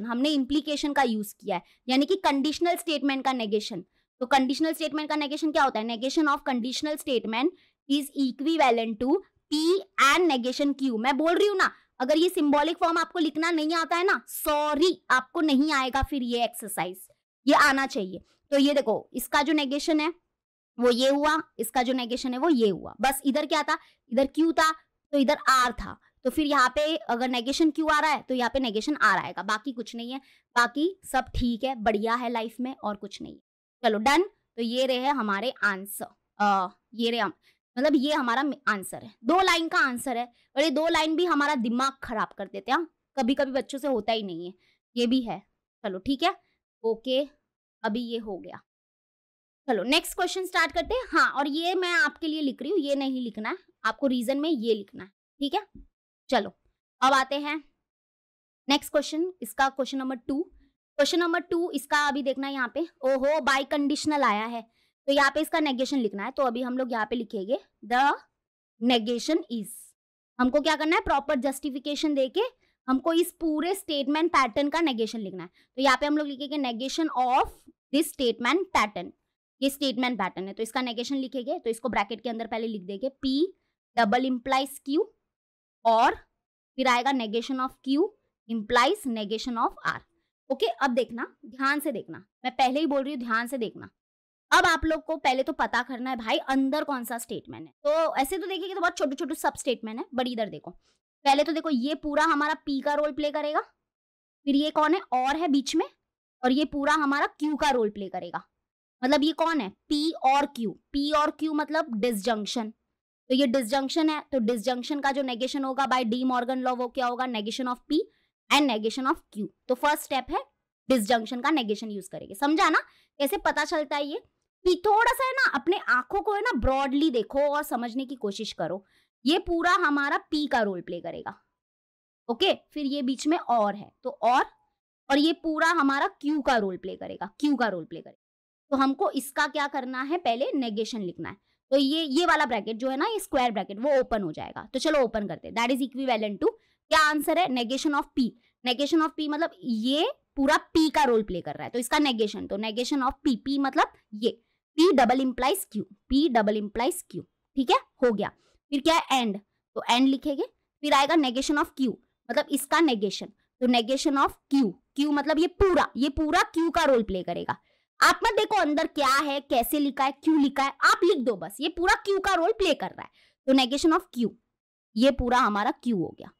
हमने इम्प्लीकेशन का यूज किया है, यानी कि कंडीशनल स्टेटमेंट का नेगेशन। तो कंडीशनल स्टेटमेंट का नेगेशन क्या होता है, negation of conditional statement is equivalent to P and negation Q। मैं बोल रही हूँ ना, अगर ये सिंबॉलिक फॉर्म आपको लिखना नहीं आता है ना, सॉरी आपको नहीं आएगा, फिर ये एक्सरसाइज ये आना चाहिए। तो ये देखो इसका जो नेगेशन है वो ये हुआ, इसका जो नेगेशन है वो ये हुआ, बस इधर क्या था, इधर क्यू था तो इधर आर था, तो फिर यहाँ पे अगर नेगेशन क्यू आ रहा है तो यहाँ पे नेगेशन आर आएगा, बाकी कुछ नहीं है, बाकी सब ठीक है, बढ़िया है लाइफ में और कुछ नहीं है। चलो डन। तो ये रहे हमारे आंसर, ये रहे मतलब ये हमारा आंसर है, 2 लाइन का आंसर है, और ये 2 लाइन भी हमारा दिमाग खराब कर देते हैं, कभी कभी बच्चों से होता ही नहीं है, ये भी है। चलो ठीक है, ओके, अभी ये हो गया। चलो नेक्स्ट क्वेश्चन स्टार्ट करते हैं। हाँ, और ये मैं आपके लिए लिख रही हूँ, ये नहीं लिखना है आपको, रीजन में ये लिखना है, ठीक है। चलो अब आते हैं नेक्स्ट क्वेश्चन, इसका क्वेश्चन नंबर 2। क्वेश्चन नंबर 2 इसका अभी देखना है यहाँ पे, ओहो बाई कंडीशनल आया है, तो यहाँ पे इसका नेगेशन लिखना है, तो अभी हम लोग यहाँ पे लिखेंगे द नेगेशन इज। हमको क्या करना है, प्रॉपर जस्टिफिकेशन देके हमको इस पूरे स्टेटमेंट पैटर्न का नेगेशन लिखना है, तो यहाँ पे हम लोग लिखेंगे negation of this statement pattern. ये स्टेटमेंट पैटर्न है तो इसका नेगेशन लिखेंगे, तो इसको ब्रैकेट के अंदर पहले लिख देंगे P डबल इम्प्लाइज Q, और फिर आएगा negation of Q implies negation of R। Okay, अब देखना, ध्यान से देखना, मैं पहले ही बोल रही हूँ ध्यान से देखना। अब आप लोग को पहले तो पता करना है भाई अंदर कौन सा स्टेटमेंट है, तो ऐसे तो देखिए तो बहुत छोटे छोटे सब स्टेटमेंट है, बट इधर देखो, पहले तो देखो ये पूरा हमारा P का रोल प्ले करेगा, फिर ये कौन है, और है बीच में, और ये पूरा हमारा Q का रोल प्ले करेगा। मतलब ये कौन है, P और Q, P और Q मतलब डिसजंक्शन, तो ये डिसजंक्शन है, तो डिसजंक्शन का जो नेगेशन होगा बाय डी मॉर्गन लॉ वो क्या होगा, negation of P and negation of Q। तो फर्स्ट स्टेप है डिसजंक्शन का नेगेशन यूज करेंगे, समझा ना कैसे पता चलता है ये। P थोड़ा सा है ना, अपने आंखों को है ना ब्रॉडली देखो और समझने की कोशिश करो, ये पूरा हमारा P का रोल प्ले करेगा, ओके, फिर ये बीच में और है तो और ये पूरा हमारा Q का रोल प्ले करेगा, Q का रोल प्ले करेगा। तो हमको इसका क्या करना है, पहले नेगेशन लिखना है, तो ये वाला ब्रैकेट जो है ना, ये स्क्वायर ब्रैकेट वो ओपन हो जाएगा, तो चलो ओपन करते हैं। दैट इज इक्विवेलेंट टू, क्या आंसर है, negation of P। Negation of P मतलब ये पूरा P का रोल प्ले कर रहा है, तो इसका नेगेशन, तो नेगेशन ऑफ P, P मतलब ये P double implies Q, P double implies Q, ठीक है, हो गया। फिर क्या है, एंड, तो एंड लिखेंगे, फिर आएगा नेगेशन ऑफ Q मतलब इसका नेगेशन, तो नेगेशन ऑफ Q, Q मतलब ये पूरा Q का रोल प्ले करेगा। आप मत देखो अंदर क्या है, कैसे लिखा है, क्यों लिखा है, आप लिख दो बस, ये पूरा Q का रोल प्ले कर रहा है, तो नेगेशन ऑफ Q, ये पूरा हमारा Q हो गया,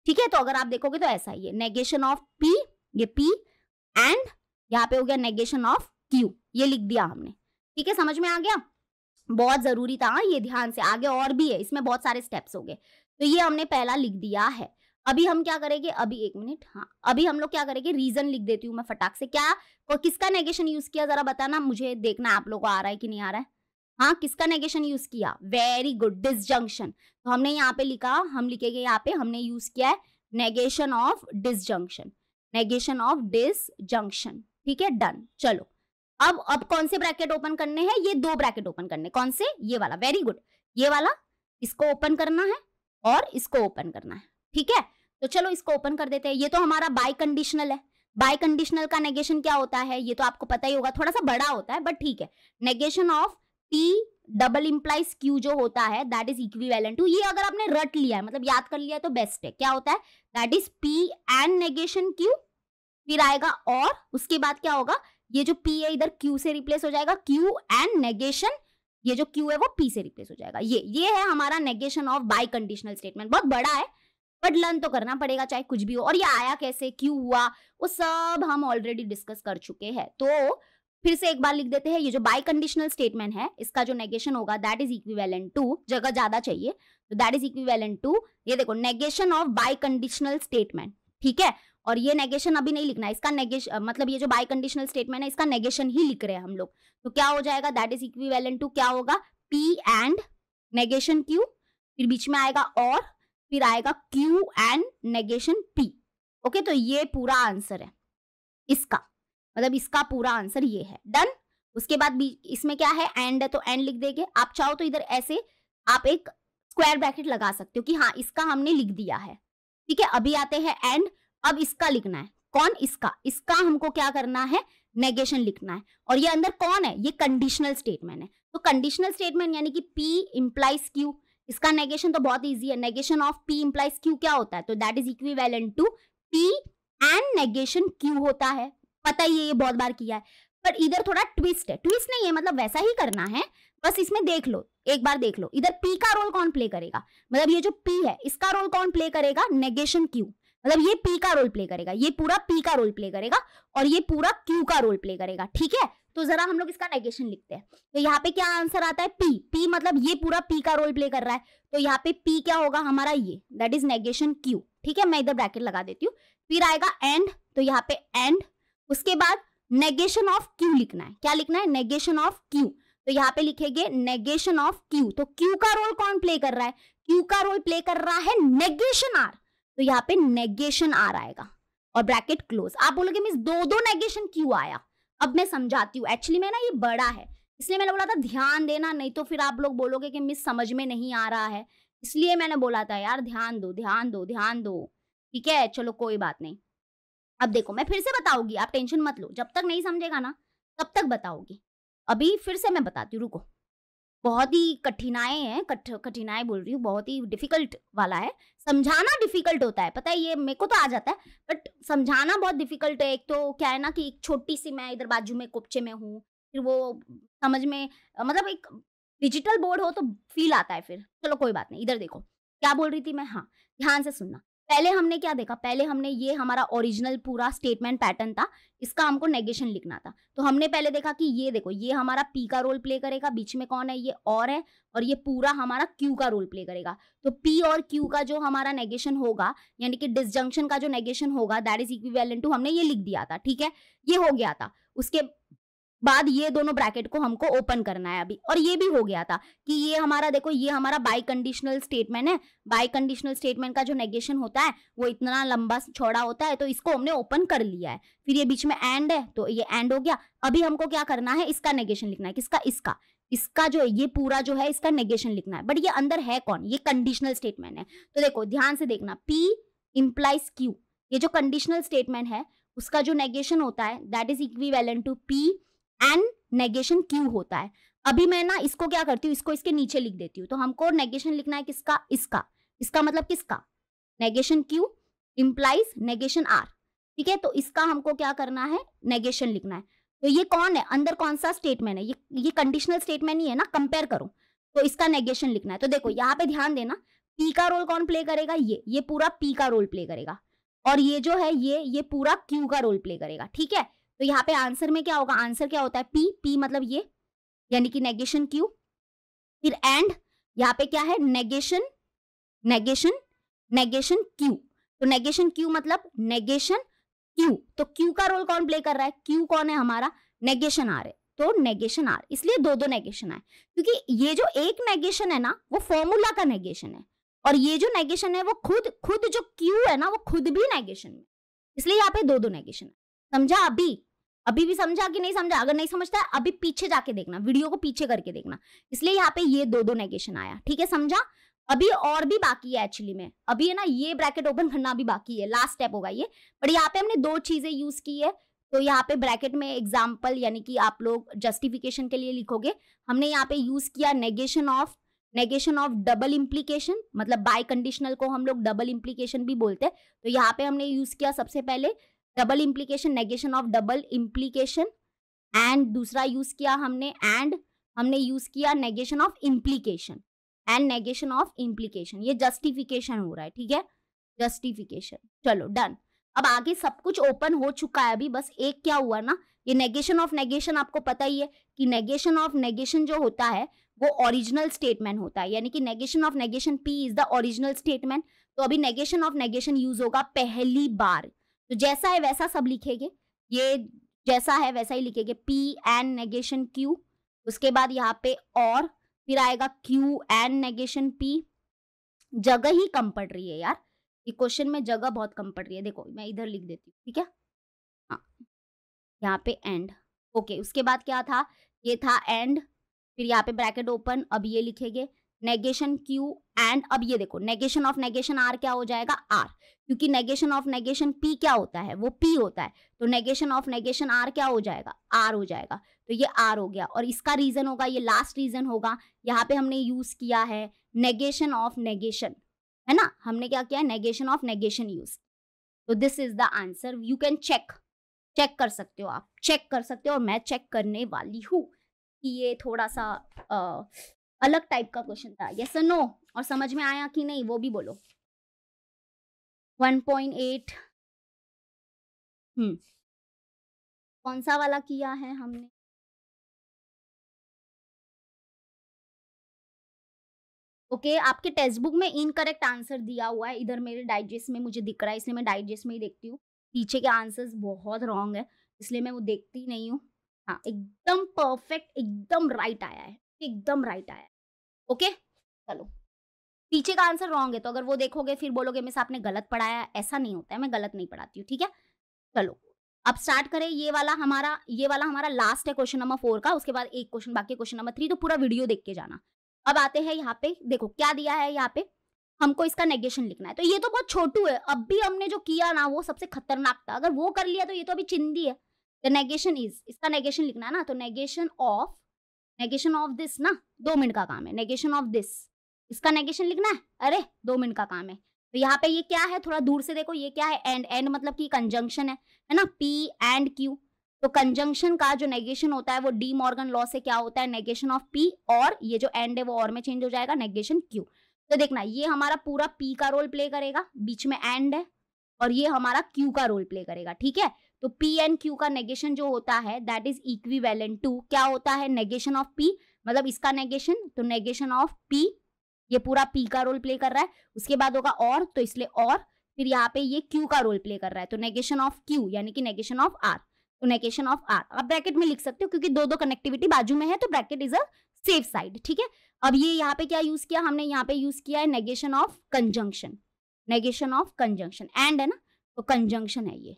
ठीक है। तो अगर आप देखोगे तो ऐसा ही है, नेगेशन ऑफ P, ये P, एंड यहाँ पे हो गया नेगेशन ऑफ Q, ये लिख दिया हमने, ठीक है, समझ में आ गया, बहुत जरूरी था ये, ध्यान से, आगे और भी है, इसमें बहुत सारे स्टेप्स हो गए, तो ये हमने पहला लिख दिया है। अभी हम क्या करेंगे, अभी एक मिनट, हाँ अभी हम लोग क्या करेंगे, रीजन लिख देती हूँ मैं फटाक से, क्या और किसका नेगेशन यूज किया जरा बताना मुझे, देखना आप लोगों को आ रहा है कि नहीं आ रहा है। हाँ, किसका नेगेशन यूज किया, वेरी गुड, डिसजंक्शन। तो हमने यहाँ पे लिखा, हम लिखेंगे यहाँ पे, हमने यूज किया है negation of disjunction, negation of disjunction, ठीक है, डन। चलो अब कौन से ब्रैकेट ओपन करने हैं, ये 2 ब्रैकेट ओपन करने, कौन से, ये वाला, वेरी गुड, ये वाला, इसको ओपन करना है और इसको ओपन करना है, ठीक है। तो चलो इसको ओपन कर देते हैं। ये तो हमारा बाई कंडीशनल है, बाई कंडीशनल का नेगेशन क्या होता है ये तो आपको पता ही होगा, थोड़ा सा बड़ा होता है बट ठीक है, negation of P double implies Q जो होता है दैट इज इक्विवेलेंट टू, ये अगर आपने रट लिया है मतलब याद कर लिया है तो बेस्ट है, क्या होता है, that is P and negation Q, फिर आएगा और उसके बाद क्या होगा, ये जो P है इधर Q से रिप्लेस हो जाएगा, Q एंड नेगेशन, ये जो Q है वो P से रिप्लेस हो जाएगा, ये है हमारा negation of by conditional statement. बहुत बड़ा है बट लर्न तो करना पड़ेगा चाहे कुछ भी हो, और ये आया कैसे, क्यों हुआ, वो सब हम ऑलरेडी डिस्कस कर चुके हैं। तो फिर से एक बार लिख देते हैं, ये जो बाई कंडीशनल स्टेटमेंट है इसका जो नेगेशन होगा दैट इज इक्विवेलेंट टू, जगह ज्यादा चाहिए तो दैट इज इक्विवेलेंट टू, ये देखो negation of by conditional statement, ठीक है। और ये नेगेशन अभी नहीं लिखना है, इसका नेगेशन मतलब ये जो बाई कंडीशनल स्टेटमेंट है इसका नेगेशन ही लिख रहे हैं हम लोग, तो क्या हो जाएगा, दैट इज इक्विवेलेंट टू, क्या होगा, P एंड नेगेशन Q, फिर बीच में आएगा और फिर आएगा Q and negation P, okay. तो ये पूरा आंसर है इसका, मतलब इसका पूरा आंसर ये है, डन। उसके बाद इसमें क्या है, एंड है तो एंड लिख देंगे, आप चाहो तो इधर ऐसे आप एक स्क्वायर ब्रैकेट लगा सकते हो कि हाँ इसका हमने लिख दिया है, ठीक है। अभी आते हैं एंड, अब इसका लिखना है, कौन, इसका हमको क्या करना है, नेगेशन लिखना है, और ये अंदर कौन है, ये कंडीशनल स्टेटमेंट है, तो कंडीशनल स्टेटमेंट यानी कि P इम्प्लाइज Q, इसका नेगेशन तो बहुत इजी है, negation of P implies Q क्या होता है, तो that is equivalent to P and negation Q होता है, पता ही है ये बहुत बार किया है, पर इधर थोड़ा ट्विस्ट है, ट्विस्ट नहीं है मतलब वैसा ही करना है बस इसमें देख लो, एक बार देख लो, इधर P का रोल कौन प्ले करेगा, मतलब ये जो P है इसका रोल कौन प्ले करेगा, नेगेशन Q, मतलब ये P का रोल प्ले करेगा, ये पूरा P का रोल प्ले करेगा और ये पूरा Q का रोल प्ले करेगा, ठीक है। तो जरा हम लोग इसका नेगेशन लिखते हैं। तो यहाँ पे क्या आंसर आता है, P, P मतलब ये पूरा P का रोल प्ले कर रहा है, तो यहाँ पे P क्या होगा हमारा, ये दैट इज नेगेशन Q, ठीक है। मैं इधर ब्रैकेट लगा देती हूँ। फिर आएगा एंड, तो यहाँ पे एंड, उसके बाद नेगेशन ऑफ Q लिखना है, क्या लिखना है, नेगेशन ऑफ Q, तो यहाँ पे लिखेंगे नेगेशन ऑफ Q। तो Q का रोल कौन प्ले कर रहा है, Q का रोल प्ले कर रहा है नेगेशन R, तो यहाँ पे नेगेशन R आएगा और ब्रैकेट क्लोज। आप बोलोगे मिस दो दो नेगेशन क्यों आया, अब मैं समझाती हूँ। एक्चुअली में ना ये बड़ा है, इसलिए मैंने बोला था ध्यान देना, नहीं तो फिर आप लोग बोलोगे कि मिस समझ में नहीं आ रहा है, इसलिए मैंने बोला था यार ध्यान दो ध्यान दो ध्यान दो, ठीक है। चलो कोई बात नहीं। अब देखो मैं फिर से बताऊंगी, आप टेंशन मत लो, जब तक नहीं समझेगा ना तब तक बताओगी। अभी फिर से मैं बताती हूँ, रुको। बहुत ही कठिनाई है, कठिनाई बोल रही हूँ, बहुत ही डिफिकल्ट वाला है। समझाना डिफिकल्ट होता है, पता है, ये मेरे को तो आ जाता है, बट समझाना बहुत डिफिकल्ट है। एक तो क्या है ना कि एक छोटी सी मैं इधर बाजू में कुपचे में हूँ, फिर वो समझ में, मतलब एक डिजिटल बोर्ड हो तो फील आता है फिर। चलो कोई बात नहीं, इधर देखो क्या बोल रही थी मैं, हाँ ध्यान से सुनना। पहले हमने क्या देखा, पहले हमने ये हमारा ओरिजिनल पूरा स्टेटमेंट पैटर्न था, इसका हमको नेगेशन लिखना था। तो हमने पहले देखा कि ये देखो, ये हमारा P का रोल प्ले करेगा, बीच में कौन है, ये और ये पूरा हमारा Q का रोल प्ले करेगा। तो P और Q का जो हमारा नेगेशन होगा, यानी कि डिसजंक्शन का जो नेगेशन होगा, दैट इज इक्विवेलेंट टू, हमने ये लिख दिया था, ठीक है, ये हो गया था। उसके बाद ये दोनों ब्रैकेट को हमको ओपन करना है अभी, और ये भी हो गया था कि ये हमारा देखो, ये हमारा बाई कंडीशनल स्टेटमेंट है। बाई कंडीशनल स्टेटमेंट का जो नेगेशन होता है वो इतना लंबा चौड़ा होता है, तो इसको हमने ओपन कर लिया है। फिर ये बीच में एंड है, तो ये एंड हो गया। अभी हमको क्या करना है, इसका नेगेशन लिखना है, किसका, इसका जो ये पूरा जो है इसका नेगेशन लिखना है। बट ये अंदर है कौन, ये कंडीशनल स्टेटमेंट है। तो देखो ध्यान से देखना, P इंप्लाइज Q, ये जो कंडीशनल स्टेटमेंट है उसका जो नेगेशन होता है that is equivalent to P and negation Q होता है। अभी मैं ना इसको क्या करती हूँ, इसको इसके नीचे लिख देती हूँ। तो हमको नेगेशन लिखना है किसका, इसका मतलब किसका, negation Q implies negation R, ठीक है। तो इसका हमको क्या करना है, नेगेशन लिखना है। तो ये कौन है, अंदर कौन सा स्टेटमेंट है, ये कंडीशनल स्टेटमेंट ही है ना, कंपेयर करो। तो इसका नेगेशन लिखना है। तो देखो यहाँ पे ध्यान देना, P का रोल कौन प्ले करेगा, ये पूरा P का रोल प्ले करेगा, और ये जो है ये पूरा Q का रोल प्ले करेगा, ठीक है। तो यहाँ पे आंसर में क्या होगा, आंसर क्या होता है, P मतलब ये, यानी कि नेगेशन Q, फिर एंड, यहाँ पे क्या है, नेगेशन Q। तो नेगेशन Q मतलब नेगेशन Q, तो Q का रोल कौन प्ले कर रहा है, Q कौन है हमारा, नेगेशन R है, तो नेगेशन R, इसलिए दो नेगेशन है, क्योंकि ये जो एक नेगेशन है ना वो फॉर्मूला का नेगेशन है, और ये जो नेगेशन है वो खुद जो Q है ना वो खुद भी नेगेशन है, इसलिए यहाँ पे दो नेगेशन है। समझा, अभी भी समझा कि नहीं समझा? अगर नहीं समझता है अभी पीछे जाके देखना, वीडियो को पीछे करके देखना, इसलिए यहाँ पे ये दो नेगेशन आया, ठीक है, समझा। अभी और भी बाकी है एक्चुअली में, अभी है ना ये ब्रैकेट ओपन करना भी बाकी है, लास्ट स्टेप होगा ये। पर यहाँ पे हमने दो चीजें यूज की है, तो यहाँ पे ब्रैकेट में एग्जाम्पल, यानी कि आप लोग जस्टिफिकेशन के लिए लिखोगे, हमने यहाँ पे यूज किया नेगेशन ऑफ डबल इम्प्लीकेशन, मतलब बाय कंडीशनल को हम लोग डबल इम्प्लीकेशन भी बोलते हैं। तो यहाँ पे हमने यूज किया सबसे पहले double implication, negation of double implication, and दूसरा यूज किया हमने यूज किया negation of implication and negation of implication. ये जस्टिफिकेशन हो रहा है, ठीक है, जस्टिफिकेशन। चलो डन। अब आगे सब कुछ ओपन हो चुका है, अभी बस एक क्या हुआ ना, ये नेगेशन ऑफ नेगेशन, आपको पता ही है कि नेगेशन ऑफ नेगेशन जो होता है वो ओरिजिनल स्टेटमेंट होता है, यानी कि negation of negation P is the original statement. तो अभी नेगेशन ऑफ नेगेशन यूज होगा पहली बार, तो जैसा है वैसा सब लिखेंगे, ये जैसा है वैसा ही लिखेंगे, P एंड नेगेशन Q, उसके बाद यहाँ पे और फिर आएगा Q एंड नेगेशन P। जगह ही कम पड़ रही है यार, ये क्वेश्चन में जगह बहुत कम पड़ रही है, देखो मैं इधर लिख देती हूँ, ठीक है, हाँ यहाँ पे एंड, ओके। उसके बाद क्या था, ये था एंड, फिर यहाँ पे ब्रैकेट ओपन, अब ये लिखेंगे नेगेशन Q एंड, अब ये देखो नेगेशन ऑफ नेगेशन R क्या हो जाएगा, R, क्योंकि नेगेशन ऑफ नेगेशन P क्या होता है, वो P होता है, तो नेगेशन ऑफ नेगेशन R क्या हो जाएगा, R हो जाएगा, तो ये R हो गया। और इसका रीजन होगा, ये लास्ट रीजन होगा, यहाँ पे हमने यूज किया है नेगेशन ऑफ नेगेशन, है ना, हमने क्या किया, नेगेशन ऑफ नेगेशन यूज। तो this is the answer, you can check कर सकते हो, आप चेक कर सकते हो, और मैं चेक करने वाली हूँ कि ये थोड़ा सा अलग टाइप का क्वेश्चन था, यस और नो, और समझ में आया कि नहीं वो भी बोलो। 1.8 कौन सा वाला किया है हमने? ओके आपके टेक्स्ट बुक में इनकरेक्ट आंसर दिया हुआ है, इधर मेरे डाइजेस्ट में मुझे दिख रहा है, इसलिए मैं डाइजेस्ट में ही देखती हूँ। पीछे के आंसर्स बहुत रॉन्ग है, इसलिए मैं वो देखती नहीं हूँ। हाँ एकदम परफेक्ट, एकदम राइट आया है, एकदम राइट आया है। ओके चलो, पीछे का आंसर रॉन्ग है तो अगर वो देखोगे फिर बोलोगे मिस आपने गलत पढ़ाया, ऐसा नहीं होता है, मैं गलत नहीं पढ़ाती हूँ, ठीक है। चलो अब स्टार्ट करें, ये वाला हमारा लास्ट है क्वेश्चन नंबर 4 का, उसके बाद एक क्वेश्चन बाकी, क्वेश्चन नंबर 3, तो पूरा वीडियो देख के जाना। अब आते हैं यहाँ पे, देखो क्या दिया है यहाँ पे, हमको इसका नेगेशन लिखना है। तो ये तो बहुत छोटू है, अब भी हमने जो किया ना वो सबसे खतरनाक था, अगर वो कर लिया तो ये तो अभी चिंदी है। द नेगेशन इज, इसका नेगेशन लिखना है ना, तो नेगेशन ऑफ दिस ना 2 मिनट का काम है, नेगेशन ऑफ दिस, इसका नेगेशन लिखना है, अरे 2 मिनट का काम है। तो यहाँ पे ये क्या है, थोड़ा दूर से देखो, ये क्या है, एंड मतलब कि कंजंक्शन है ना, P एंड Q। तो कंजंक्शन का जो नेगेशन होता है वो डी मॉर्गन लॉ से क्या होता है, नेगेशन ऑफ P, और ये जो एंड है वो और में चेंज हो जाएगा, नेगेशन Q। तो देखना ये हमारा पूरा P का रोल प्ले करेगा, बीच में एंड है, और ये हमारा Q का रोल प्ले करेगा, ठीक है। तो P एंड Q का नेगेशन जो होता है दैट इज इक्विवेलेंट टू, क्या होता है, नेगेशन ऑफ P, मतलब इसका नेगेशन, तो नेगेशन ऑफ P, ये पूरा P का रोल प्ले कर रहा है, उसके बाद होगा और, तो इसलिए और, फिर यहाँ पे ये Q का रोल प्ले कर रहा है, तो नेगेशन ऑफ Q यानी कि नेगेशन ऑफ R, तो नेगेशन ऑफ R आप ब्रैकेट में लिख सकते हो क्योंकि दो कनेक्टिविटी बाजू में है, तो bracket is a safe side, ठीक है। अब ये यहाँ पे क्या यूज किया हमने, यहाँ पे यूज किया है negation of conjunction, negation of conjunction, and है ना, तो कंजंक्शन है ये।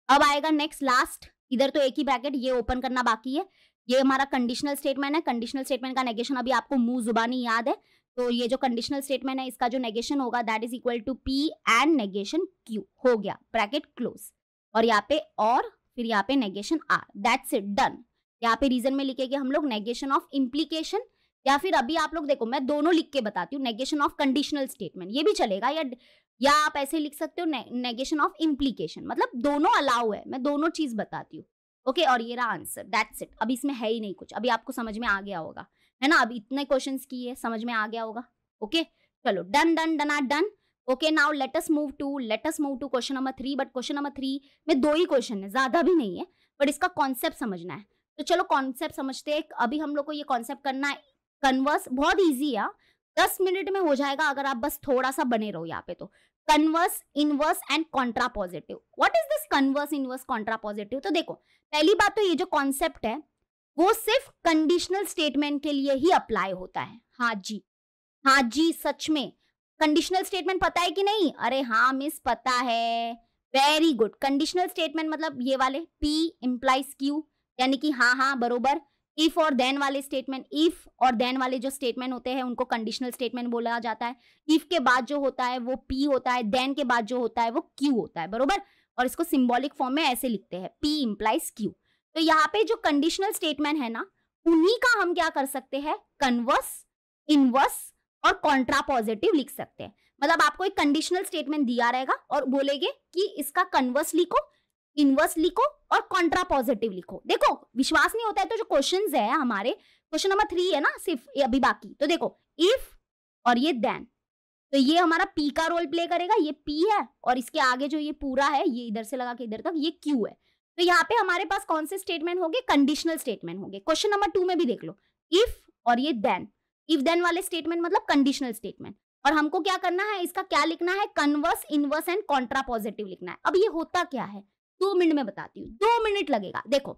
अब आएगा नेक्स्ट लास्ट, इधर तो एक ही ब्रैकेट, ये ओपन करना बाकी है, ये हमारा कंडीशनल स्टेटमेंट है, कंडीशनल स्टेटमेंट का नेगेशन अभी आपको मुंह जुबानी याद है, तो ये जो कंडीशनल स्टेटमेंट है इसका जो नेगेशन होगा that is equal to P and negation Q, हो गया ब्रैकेट क्लोज, और यहाँ पे और फिर यहाँ पे negation R, that's it done. यहाँ पे रीजन में लिखेंगे हम लोग नेगेशन ऑफ इम्प्लीकेशन, या फिर अभी आप लोग देखो मैं दोनों लिख के बताती हूँ, नेगेशन ऑफ कंडीशनल स्टेटमेंट ये भी चलेगा, या आप ऐसे लिख सकते हो नेगेशन ऑफ इम्प्लीकेशन, मतलब दोनों अलाउ है, मैं दोनों चीज बताती हूँ। ओके और ये रहा आंसर, दैट्स इट। अभी इसमें है ही नहीं कुछ, अभी आपको समझ में आ गया होगा, है ना, अभी इतने क्वेश्चंस किए समझ में आ गया होगा। ओके चलो done done done are done. Okay now let us move to question number 3, but question number 3 में 2 ही क्वेश्चन है, ज्यादा भी नहीं है, बट इसका कॉन्सेप्ट समझना है। तो चलो कॉन्सेप्ट समझते हैं। अभी हम लोग को ये कॉन्सेप्ट करना है कन्वर्स, बहुत ईजी है, 10 मिनट में हो जाएगा अगर आप बस थोड़ा सा बने रहो यहाँ पे। तो converse, inverse and contrapositive, what is this converse, inverse, contrapositive? तो देखो पहली बात तो ये जो कॉन्सेप्ट है वो सिर्फ कंडीशनल स्टेटमेंट के लिए ही अप्लाई होता है। हाँ जी सच में। कंडीशनल स्टेटमेंट पता है कि नहीं? अरे हाँ मिस पता है, वेरी गुड। कंडीशनल स्टेटमेंट मतलब ये वाले P इंप्लाइज Q, यानी कि हाँ बरोबर। इफ और देन वाले स्टेटमेंट, इफ और देन वाले जो स्टेटमेंट होते हैं उनको कंडीशनल स्टेटमेंट बोला जाता है। इफ के बाद जो होता है वो P होता है, देन के बाद जो होता है वो Q होता है, बरोबर। और इसको सिंबॉलिक फॉर्म में ऐसे लिखते हैं, P इंप्लाइज Q। तो यहाँ पे जो कंडीशनल स्टेटमेंट है ना, उन्हीं का हम क्या कर सकते हैं, कन्वर्स, इनवर्स और कॉन्ट्रापोजिटिव लिख सकते हैं। मतलब आपको एक कंडीशनल स्टेटमेंट दिया रहेगा और बोलेंगे कि इसका कन्वर्स लिखो, इनवर्स लिखो और कॉन्ट्रापोजिटिव लिखो। देखो विश्वास नहीं होता है तो जो क्वेश्चंस है हमारे, क्वेश्चन नंबर 3 है ना सिर्फ अभी बाकी, तो देखो इफ और ये देन, तो ये हमारा P का रोल प्ले करेगा, ये P है, और इसके आगे जो ये पूरा है ये इधर से लगा के इधर तक ये Q है। तो यहाँ पे हमारे पास कौन से स्टेटमेंट होंगे, कंडीशनल स्टेटमेंट होंगे। क्वेश्चन नंबर 2 में भी देख लो, इफ और ये देन, इफ देन वाले स्टेटमेंट मतलब कंडीशनल स्टेटमेंट, और हमको क्या करना है, इसका क्या लिखना है, कन्वर्स, इनवर्स एंड कॉन्ट्रापोजिटिव लिखना है। अब ये होता क्या है 2 मिनट में बताती हूँ, 2 मिनट लगेगा। देखो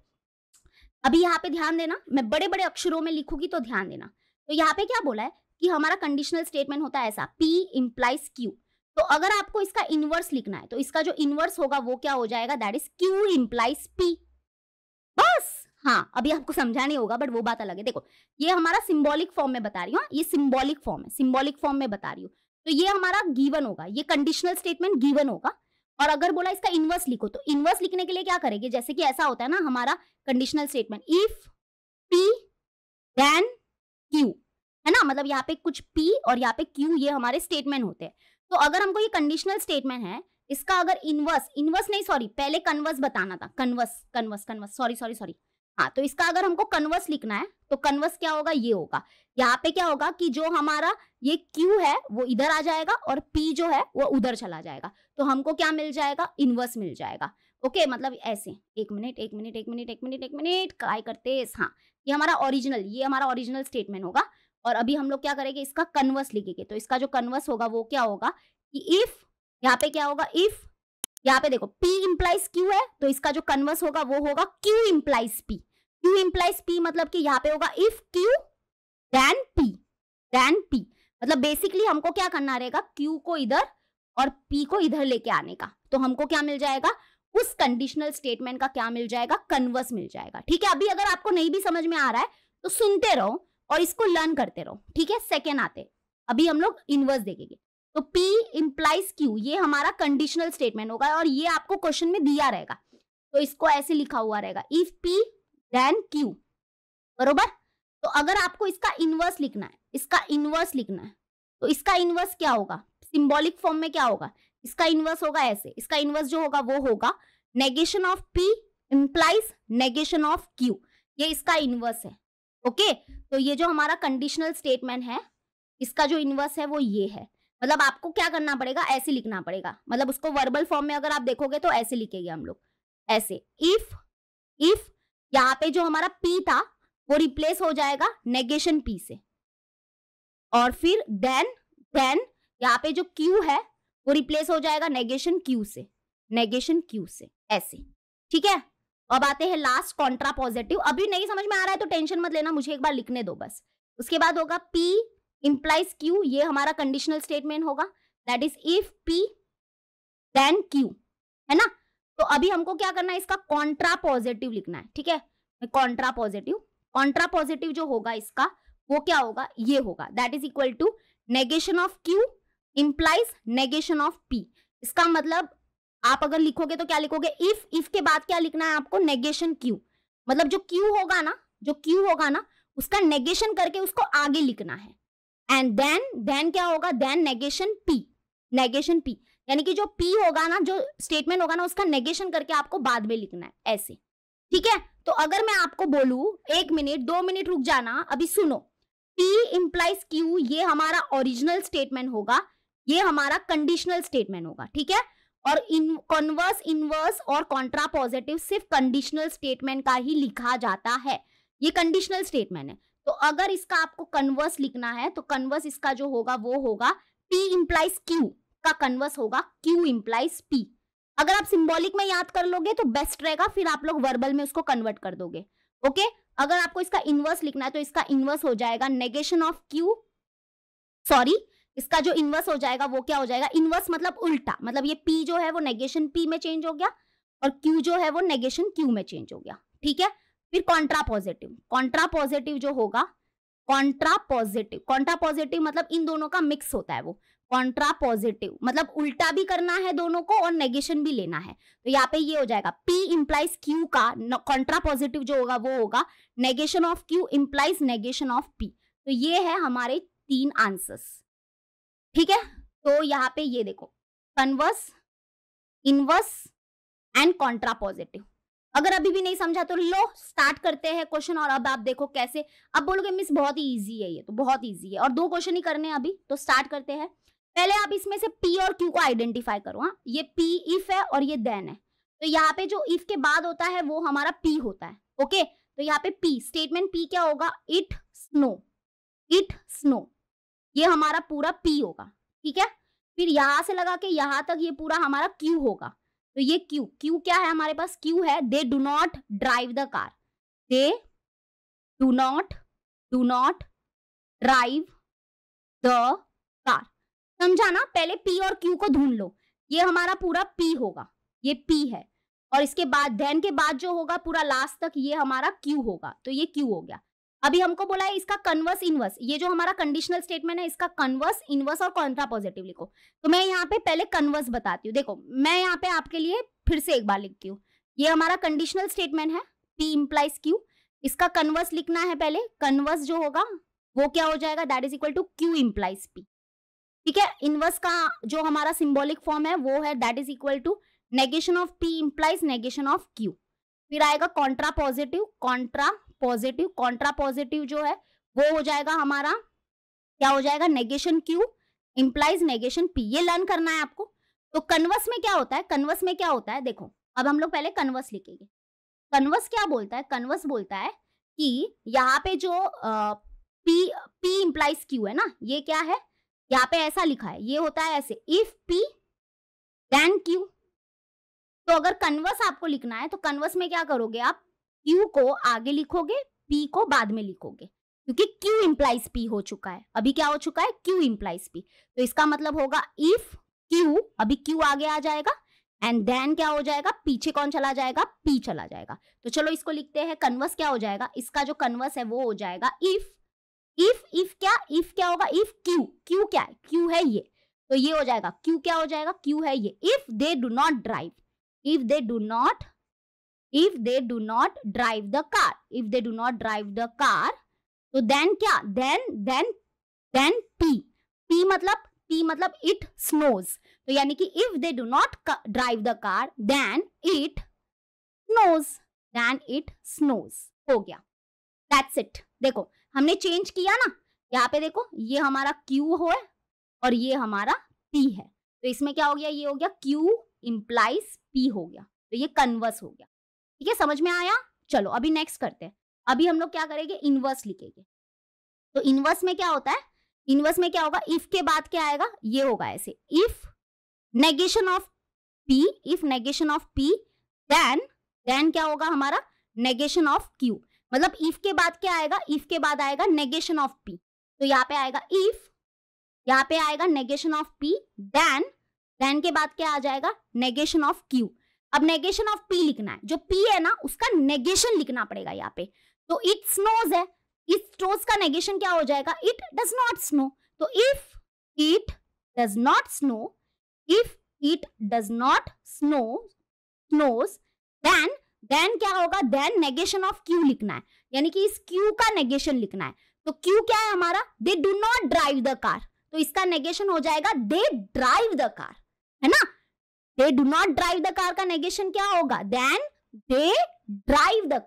अभी यहाँ पे ध्यान देना, मैं बड़े बड़े अक्षरों में लिखूंगी तो ध्यान देना। तो यहाँ पे क्या बोला है कि हमारा कंडीशनल स्टेटमेंट होता है ऐसा, P इंप्लाइज Q। तो अगर आपको इसका इनवर्स लिखना है तो इसका जो इनवर्स होगा वो क्या हो जाएगा, that is Q implies P। बस हाँ, अभी आपको समझा नहीं होगा बट वो बात अलग है। देखो ये हमारा सिंबॉलिक फॉर्म में बता रही हूँ, ये सिंबॉलिक फॉर्म है, सिंबॉलिक फॉर्म में बता रही हूँ। तो ये हमारा गिवन होगा, ये कंडीशनल स्टेटमेंट गिवन होगा। और अगर बोला इसका इनवर्स लिखो, तो इनवर्स लिखने के लिए क्या करेंगे, जैसे कि ऐसा होता है ना हमारा conditional statement, if P then Q, है ना, मतलब यहाँ पे कुछ P और यहाँ पे Q, ये हमारे स्टेटमेंट होते हैं। तो अगर हमको ये कंडीशनल स्टेटमेंट है, इसका अगर इनवर्स नहीं सॉरी पहले कन्वर्स बताना था, कन्वर्स सॉरी हाँ, तो इसका अगर हमको कन्वर्स लिखना है तो कन्वर्स क्या होगा, ये होगा। यहाँ पे क्या होगा कि जो हमारा ये Q है वो इधर आ जाएगा और P जो है वो उधर चला जाएगा, तो हमको क्या मिल जाएगा, इनवर्स मिल जाएगा। ओके, मतलब ऐसे। एक मिनट काय करते। हाँ, ये हमारा ओरिजिनल स्टेटमेंट होगा। और अभी हम लोग क्या करेंगे, इसका कन्वर्स लिखेंगे। तो इसका जो कन्वर्स होगा वो क्या होगा कि इफ, यहाँ पे क्या होगा, इफ, यहाँ पे देखो P इंप्लाइज Q है, तो इसका जो कन्वर्स होगा वो होगा Q implies P। Q implies P मतलब कि यहाँ पे होगा इफ Q देन P। मतलब बेसिकली हमको क्या करना रहेगा, Q को इधर और P को इधर लेके आने का। तो हमको क्या मिल जाएगा, उस कंडीशनल स्टेटमेंट का क्या मिल जाएगा, कन्वर्स मिल जाएगा। ठीक है, अभी अगर आपको नहीं भी समझ में आ रहा है तो सुनते रहो और इसको लर्न करते रहो। ठीक है, सेकेंड आते, अभी हम लोग इनवर्स देखेंगे। तो P इंप्लाइज Q, ये हमारा कंडीशनल स्टेटमेंट होगा और ये आपको क्वेश्चन में दिया रहेगा, तो इसको ऐसे लिखा हुआ रहेगा, इफ P देन Q, बरोबर। तो अगर आपको इसका इनवर्स लिखना है, तो इसका इनवर्स क्या होगा, सिंबॉलिक फॉर्म में क्या होगा, इसका इनवर्स होगा ऐसे। इसका इनवर्स जो होगा वो होगा negation of P implies negation of Q, ये इसका इनवर्स है। ओके, तो ये जो हमारा कंडीशनल स्टेटमेंट है, इसका जो इनवर्स है वो ये है। मतलब आपको क्या करना पड़ेगा, ऐसे लिखना पड़ेगा। मतलब उसको वर्बल फॉर्म में अगर आप देखोगे तो ऐसे लिखेंगे हम लोग, ऐसे। इफ यहाँ पे जो हमारा P था वो रिप्लेस हो जाएगा नेगेशन P से, और फिर देन यहाँ पे जो Q है वो रिप्लेस हो जाएगा नेगेशन Q से, ऐसे। ठीक है, अब आते हैं लास्ट कॉन्ट्रा पॉजिटिव। अभी नहीं समझ में आ रहा है तो टेंशन मत लेना, मुझे एक बार लिखने दो बस। उसके बाद होगा P इंप्लाइज Q, ये हमारा कंडीशनल स्टेटमेंट होगा, that is if P then Q, है ना। तो अभी हमको क्या करना है, इसका कॉन्ट्रा पॉजिटिव लिखना है। ठीक है, कॉन्ट्रा पॉजिटिव जो होगा इसका वो क्या होगा, ये होगा, that is equal to negation of Q implies negation of P। इसका मतलब आप अगर लिखोगे तो क्या लिखोगे, इफ के बाद क्या लिखना है आपको, नेगेशन Q। मतलब जो Q होगा ना उसका नेगेशन करके उसको आगे लिखना है। एंड देन क्या होगा, देन नेगेशन P, यानी कि जो P होगा ना, जो स्टेटमेंट होगा ना, उसका नेगेशन करके आपको बाद में लिखना है, ऐसे। ठीक है, तो अगर मैं आपको बोलूं 1 मिनट 2 मिनट रुक जाना, अभी सुनो। P इंप्लाइज Q, ये हमारा ओरिजिनल स्टेटमेंट होगा, ये हमारा कंडीशनल स्टेटमेंट होगा। ठीक है, और कन्वर्स, इनवर्स और कॉन्ट्रा पॉजिटिव सिर्फ कंडीशनल स्टेटमेंट का ही लिखा जाता है, ये कंडीशनल स्टेटमेंट है। तो अगर इसका आपको कन्वर्स लिखना है तो कन्वर्स इसका जो होगा वो होगा P इंप्लाइज Q का कन्वर्स होगा Q इंप्लाइज P। अगर आप सिंबॉलिक में याद कर लोगे तो बेस्ट रहेगा, फिर आप लोग वर्बल में उसको कन्वर्ट कर दोगे। ओके, अगर आपको इसका इनवर्स लिखना है तो इसका इनवर्स हो जाएगा नेगेशन ऑफ Q, सॉरी, इसका जो इनवर्स हो जाएगा वो क्या हो जाएगा, इनवर्स मतलब उल्टा, मतलब ये P जो है वो नेगेशन P में चेंज हो गया और Q जो है वो नेगेशन Q में चेंज हो गया। ठीक है, फिर कॉन्ट्रा पॉजिटिव जो होगा, कॉन्ट्रा पॉजिटिव मतलब इन दोनों का मिक्स होता है वो। कॉन्ट्रा पॉजिटिव मतलब उल्टा भी करना है दोनों को और नेगेशन भी लेना है। तो यहाँ पे ये हो जाएगा P इंप्लाइज Q का कॉन्ट्रा पॉजिटिव जो होगा वो होगा negation of Q implies negation of P। तो ये है हमारे 3 आंसर्स। ठीक है, तो यहाँ पे ये देखो, converse, inverse and Contra positive. अगर अभी भी नहीं समझा तो लो स्टार्ट करते हैं क्वेश्चन। और अब आप देखो कैसे, अब बोलोगे मिस बहुत ही इजी है, ये तो बहुत इजी है और 2 क्वेश्चन ही करने हैं अभी, तो स्टार्ट करते हैं। पहले आप इसमें से P और Q को आइडेंटिफाई करो। हाँ, ये P इफ है और ये देन है, तो यहाँ पे जो इफ के बाद होता है वो हमारा P होता है। ओके, तो यहाँ पे P स्टेटमेंट P क्या होगा, इट स्नो, ये हमारा पूरा P होगा। ठीक है, फिर यहां से लगा के यहां तक ये पूरा हमारा Q होगा। तो ये Q क्या है हमारे पास, Q है दे do not drive the car, they do not drive the car. समझा ना, पहले P और Q को ढूंढ लो, ये हमारा पूरा P होगा, ये P है, और इसके बाद देन के बाद जो होगा पूरा लास्ट तक ये हमारा Q होगा, तो ये Q हो गया। अभी हमको बोला है इसका कन्वर्स, इनवर्स, ये जो हमारा कंडीशनल स्टेटमेंट है इसका कन्वर्स, इनवर्स और कॉन्ट्रा पॉजिटिव लिखो। तो मैं यहाँ पे पहले कन्वर्स बताती हूँ। देखो मैं यहाँ पे आपके लिए फिर से एक बार लिखती हूँ। ये हमारा कंडीशनल स्टेटमेंट है P इंप्लाइज Q, इसका कन्वर्स लिखना है पहले। कन्वर्स जो होगा वो क्या हो जाएगा, that is equal to Q implies P। ठीक है, इनवर्स का जो हमारा सिंबॉलिक फॉर्म है वो है that is equal to negation of P implies negation of Q। फिर आएगा कॉन्ट्रा पॉजिटिव, कॉन्ट्रा पॉजिटिव जो है वो हो जाएगा हमारा, क्या हो जाएगा, negation Q implies negation P. ये लर्न करना है आपको। तो कन्वर्स में क्या होता है, कन्वर्स में क्या होता है, देखो अब हम लोग पहले कन्वर्स लिखेंगे। कन्वर्स क्या बोलता है, कन्वर्स बोलता है कि यहाँ पे जो P इंप्लाइज Q है ना, ये क्या है, यहाँ पे ऐसा लिखा है, ये होता है ऐसे, इफ P देन Q। तो अगर कन्वर्स आपको लिखना है तो कन्वर्स में क्या करोगे आप, Q को आगे लिखोगे, P को बाद में लिखोगे, क्योंकि Q इंप्लाइज P हो चुका है। अभी क्या हो चुका है, Q इंप्लाइज P। तो इसका मतलब होगा इफ Q, अभी Q आगे आ जाएगा एंड देन क्या हो जाएगा, पीछे कौन चला जाएगा, P चला जाएगा। तो चलो इसको लिखते हैं। कन्वर्स क्या हो जाएगा, इसका जो कन्वर्स है वो हो जाएगा इफ क्या होगा, इफ Q क्या है, Q है ये, तो ये हो जाएगा Q क्या हो जाएगा, Q है ये। If they do not drive, if they do not drive the car, तो then क्या, then P मतलब it snows। तो यानी कि if they do not drive the car then it snows हो गया। That's it। देखो हमने चेंज किया ना, यहाँ पे देखो ये हमारा Q है और ये हमारा P है, तो इसमें क्या हो गया, ये हो गया Q इंप्लाइज P हो गया, तो ये कन्वर्स हो गया। ठीक है, समझ में आया। चलो अभी नेक्स्ट करते हैं। अभी हम लोग क्या करेंगे, इनवर्स लिखेंगे। तो इनवर्स में क्या होता है, इनवर्स में क्या होगा, इफ के बाद क्या आएगा, ये होगा ऐसे, if negation of P then क्या होगा हमारा, नेगेशन ऑफ Q। मतलब इफ के बाद क्या आएगा, इफ के बाद आएगा नेगेशन ऑफ P। तो यहाँ पे आएगा इफ, यहाँ पे आएगा नेगेशन ऑफ P, देन के बाद क्या आ जाएगा, नेगेशन ऑफ Q। अब नेगेशन ऑफ P लिखना है, जो P है ना उसका नेगेशन लिखना पड़ेगा यहाँ पे। तो इट स्नोज है, इट स्नोज का नेगेशन क्या हो जाएगा, इट डज नॉट स्नो। तो if it does not snow, snows, then क्या होगा, देन नेगेशन ऑफ Q लिखना है, यानी कि इस Q का नेगेशन लिखना है। तो Q क्या है हमारा, they do not drive the car, तो इसका नेगेशन हो जाएगा दे ड्राइव द कार, है ना। They do not drive the car का नेगेशन क्या होगा, then they drive the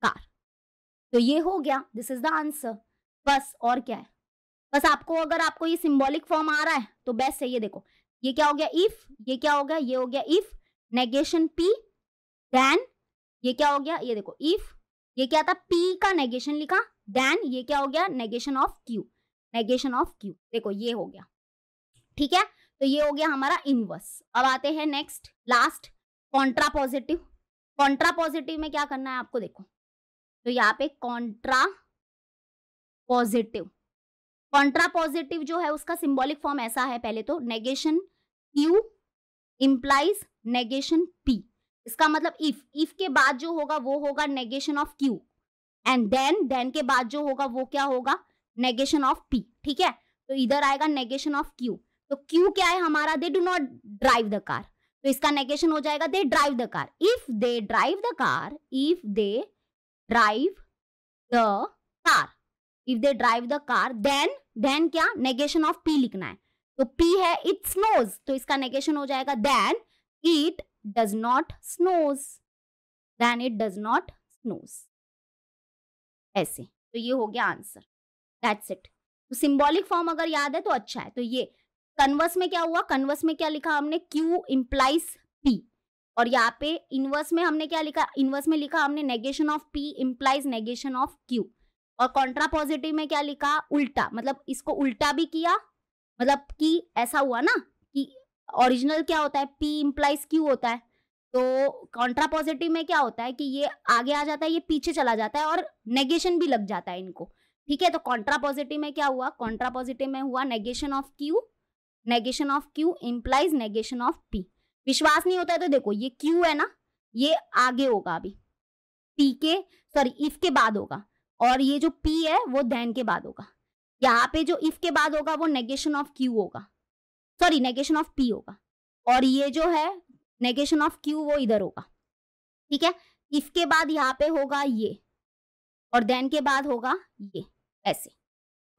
car, तो ये हो गया, दिस इज द आंसर। बस और क्या है, बस आपको अगर आपको ये सिंबॉलिक फॉर्म आ रहा है तो बेस्ट है। ये देखो ये क्या हो गया, इफ, ये क्या हो गया, ये हो गया इफ नेगेशन P, देन ये क्या हो गया, ये देखो इफ, ये क्या था, P का नेगेशन लिखा, देन ये क्या हो गया, नेगेशन ऑफ Q, देखो ये हो गया। ठीक है, तो ये हो गया हमारा इनवर्स। अब आते हैं next last, contrapositive. Contrapositive में क्या करना है आपको, देखो तो यहाँ पे कॉन्ट्रा पॉजिटिव जो है उसका सिंबॉलिक फॉर्म ऐसा है, पहले तो negation Q implies negation P। इसका मतलब इफ के बाद जो होगा वो होगा negation of Q and then के बाद जो होगा वो क्या होगा, नेगेशन ऑफ P। ठीक है, तो इधर आएगा नेगेशन ऑफ Q। तो Q क्या है हमारा, they do not drive the car, तो इसका नेगेशन हो जाएगा they drive the car. If they drive the car, then क्या, नेगेशन ऑफ P लिखना है। तो P है इट स्नोज, तो इसका नेगेशन हो जाएगा then it does not snows, ऐसे। तो ये हो गया आंसर, दैट्स इट। तो सिंबॉलिक फॉर्म अगर याद है तो अच्छा है। तो ये कन्वर्स में क्या हुआ, कन्वर्स में क्या लिखा हमने, Q इंप्लाइज P, और यहाँ पे इनवर्स में हमने क्या लिखा, इनवर्स में लिखा हमने negation of P implies negation of Q। और कॉन्ट्रा पॉजिटिव में क्या लिखा, उल्टा, मतलब इसको उल्टा भी किया, मतलब कि ऐसा हुआ ना कि ओरिजिनल क्या होता है, P इंप्लाइज Q होता है, तो कॉन्ट्रा पॉजिटिव में क्या होता है कि ये आगे आ जाता है, ये पीछे चला जाता है और नेगेशन भी लग जाता है इनको। ठीक है, तो कॉन्ट्रा पॉजिटिव में क्या हुआ, कॉन्ट्रा पॉजिटिव में हुआ negation of Q implies negation of P। विश्वास नहीं होता है तो देखो ये Q है ना, ये आगे होगा अभी P के, सॉरी इफ के बाद होगा, और ये जो P है वो देन के बाद होगा। यहाँ पे जो इफ के बाद होगा वो नेगेशन ऑफ Q होगा, सॉरी नेगेशन ऑफ P होगा, और ये जो है नेगेशन ऑफ Q वो इधर होगा। ठीक है, इफ के बाद यहाँ पे होगा ये, और देन के बाद होगा ये, ऐसे।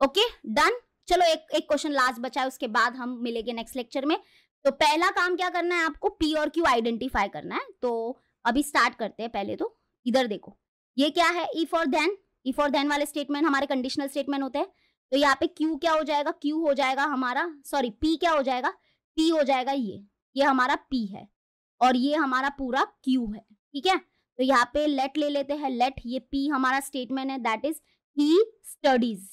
Okay done. चलो एक क्वेश्चन लास्ट बचा है, उसके बाद हम मिलेंगे नेक्स्ट लेक्चर में। तो पहला काम क्या करना है आपको, पी और क्यू आइडेंटिफाई करना है। तो अभी स्टार्ट करते हैं। पहले तो इधर देखो, ये क्या है, इफ और देन। इफ और देन वाले स्टेटमेंट हमारे कंडीशनल स्टेटमेंट होते हैं। तो यहाँ पे क्यू क्या हो जाएगा, क्यू हो जाएगा हमारा, सॉरी पी क्या हो जाएगा, पी हो जाएगा ये हमारा पी है और ये हमारा पूरा क्यू है, ठीक है। तो यहाँ पे लेट ले लेते हैं, लेट, ये पी हमारा स्टेटमेंट है, that is he studies.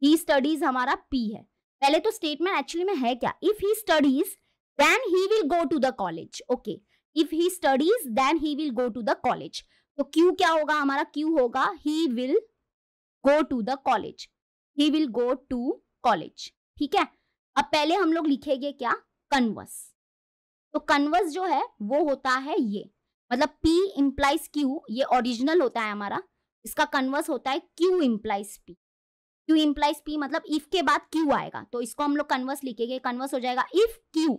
He studies हमारा पी है। पहले तो स्टेटमेंट एक्चुअली में है क्या, if he studies then he will go to the college. Okay, if he studies then he will go to the college. तो Q क्या होगा हमारा, क्यू होगा he will go to the college, he will go to college, ठीक है। अब पहले हम लोग लिखेंगे क्या, कन्वर्स। तो कन्वर्स जो है वो होता है ये, मतलब P इंप्लाइज Q, ये ओरिजिनल होता है हमारा, इसका कन्वर्स होता है Q implies P। Q implies P मतलब इफ के बाद Q आएगा, तो इसको हम लोग कन्वर्स लिखेंगे, कन्वर्स हो जाएगा इफ Q।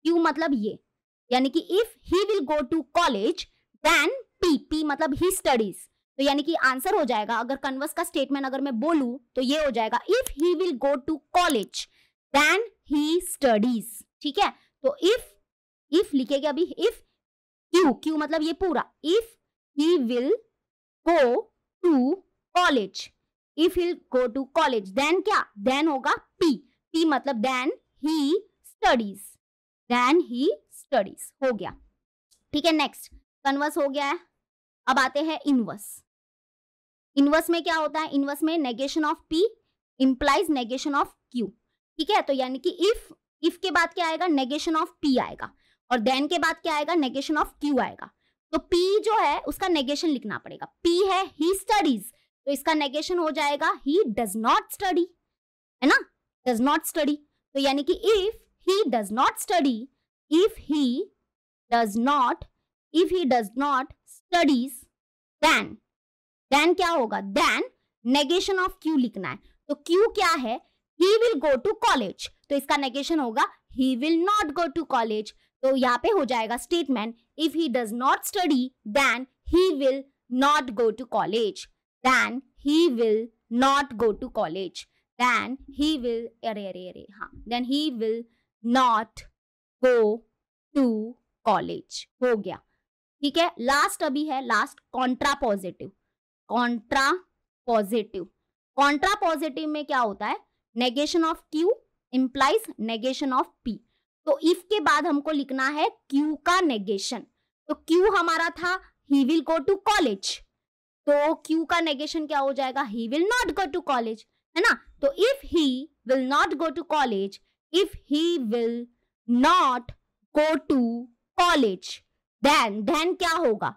Q मतलब ये, यानी कि if he will go to college then P मतलब ही स्टडीज। तो यानी कि आंसर हो जाएगा, अगर कन्वर्स का स्टेटमेंट अगर मैं बोलूं तो ये हो जाएगा if he will go to college then he studies, ठीक है। तो इफ लिखेगा अभी, इफ क्यू मतलब ये पूरा, if he will go to college, if he go to college then क्या, देन होगा पी मतलब then he studies, then he studies हो गया, ठीक है। नेक्स्ट कन्वर्स हो गया है। अब आते हैं इनवर्स। इनवर्स में क्या होता है, इनवर्स में negation of P implies negation of Q, ठीक है। तो यानी कि इफ के बाद क्या आएगा, नेगेशन ऑफ P आएगा, और देन के बाद क्या आएगा, नेगेशन ऑफ Q आएगा। तो P जो है उसका नेगेशन लिखना पड़ेगा। P है ही स्टडीज, तो इसका नेगेशन हो जाएगा ही डज नॉट स्टडी, है ना, डज नॉट स्टडी। तो यानी कि if he does not study, if he does not studies then क्या होगा, देन नेगेशन ऑफ Q लिखना है। तो Q क्या है, he will go to college, तो इसका नेगेशन होगा he will not go to college. तो यहाँ पे हो जाएगा statement if he does not study then he will not go to college, then he will not go to college, then he will then he will not go to college, हो गया, ठीक है। Last अभी है, last contrapositive. Contrapositive में क्या होता है, negation of Q implies negation of P। तो इफ के बाद हमको लिखना है Q का नेगेशन। तो Q हमारा था he will go to college, तो Q का नेगेशन क्या हो जाएगा, he will not go to college, है ना। तो if he will not go to college, if he will not go to college then क्या होगा,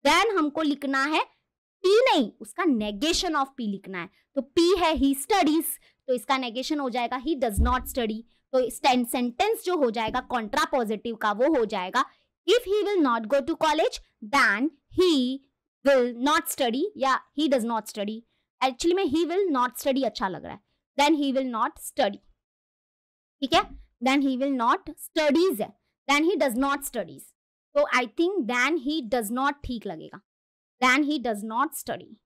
देन हमको लिखना है P नहीं, उसका नेगेशन ऑफ P लिखना है। तो P है ही स्टडीज, तो इसका नेगेशन हो जाएगा ही डज नॉट स्टडी। तो सेंटेंस जो हो जाएगा कॉन्ट्रा पॉजिटिव का वो हो जाएगा if he will not go to college then he will not study, या he does not study. Actually में ही विल नॉट स्टडी अच्छा लग रहा है, then he will not study, ठीक है। Then he will not studies है, then he does not studies. तो I think then he does not ठीक लगेगा, then he does not study,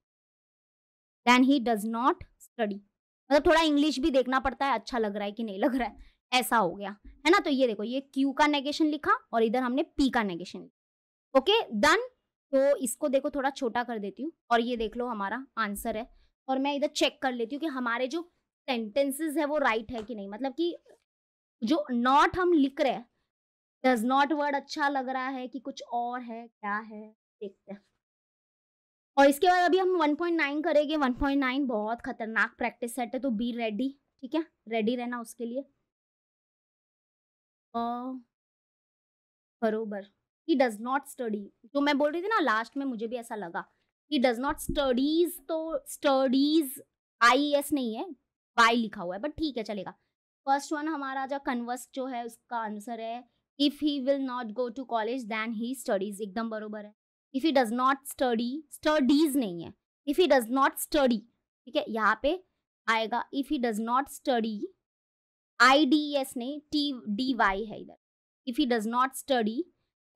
then he does not study. मतलब थोड़ा English भी देखना पड़ता है, अच्छा लग रहा है कि नहीं लग रहा है, ऐसा हो गया, है ना। तो ये देखो, ये Q का नेगेशन लिखा और इधर हमने P का नेगेशन लिखा, ओके डन। तो इसको देखो थोड़ा छोटा कर देती हूँ और ये देख लो हमारा आंसर है। और मैं इधर चेक कर लेती हूँ कि हमारे जो सेंटेंसेस है वो राइट है कि नहीं, मतलब कि जो नॉट हम लिख रहे हैं, डज नॉट वर्ड अच्छा लग रहा है कि कुछ और है, क्या है, देखते हैं। और इसके बाद अभी हम 1.9 करेंगे। 1.9 बहुत खतरनाक प्रैक्टिस सेट है, तो बी रेडी, ठीक है, रेडी रहना उसके लिए। बरोबर, ही डज नॉट स्टडी, जो मैं बोल रही थी ना लास्ट में, मुझे भी ऐसा लगा ही डज नॉट स्टडीज। तो स्टडीज IES नहीं है, वाई लिखा हुआ है, बट ठीक है चलेगा। फर्स्ट वन हमारा जो कन्वर्स जो है उसका आंसर है if he will not go to college then he studies, एकदम बरोबर है। If he does not study, studies नहीं है, if he does not study, ठीक है, यहाँ पे आएगा if he does not study, IDES नहीं, TDY है इधर। If he does not study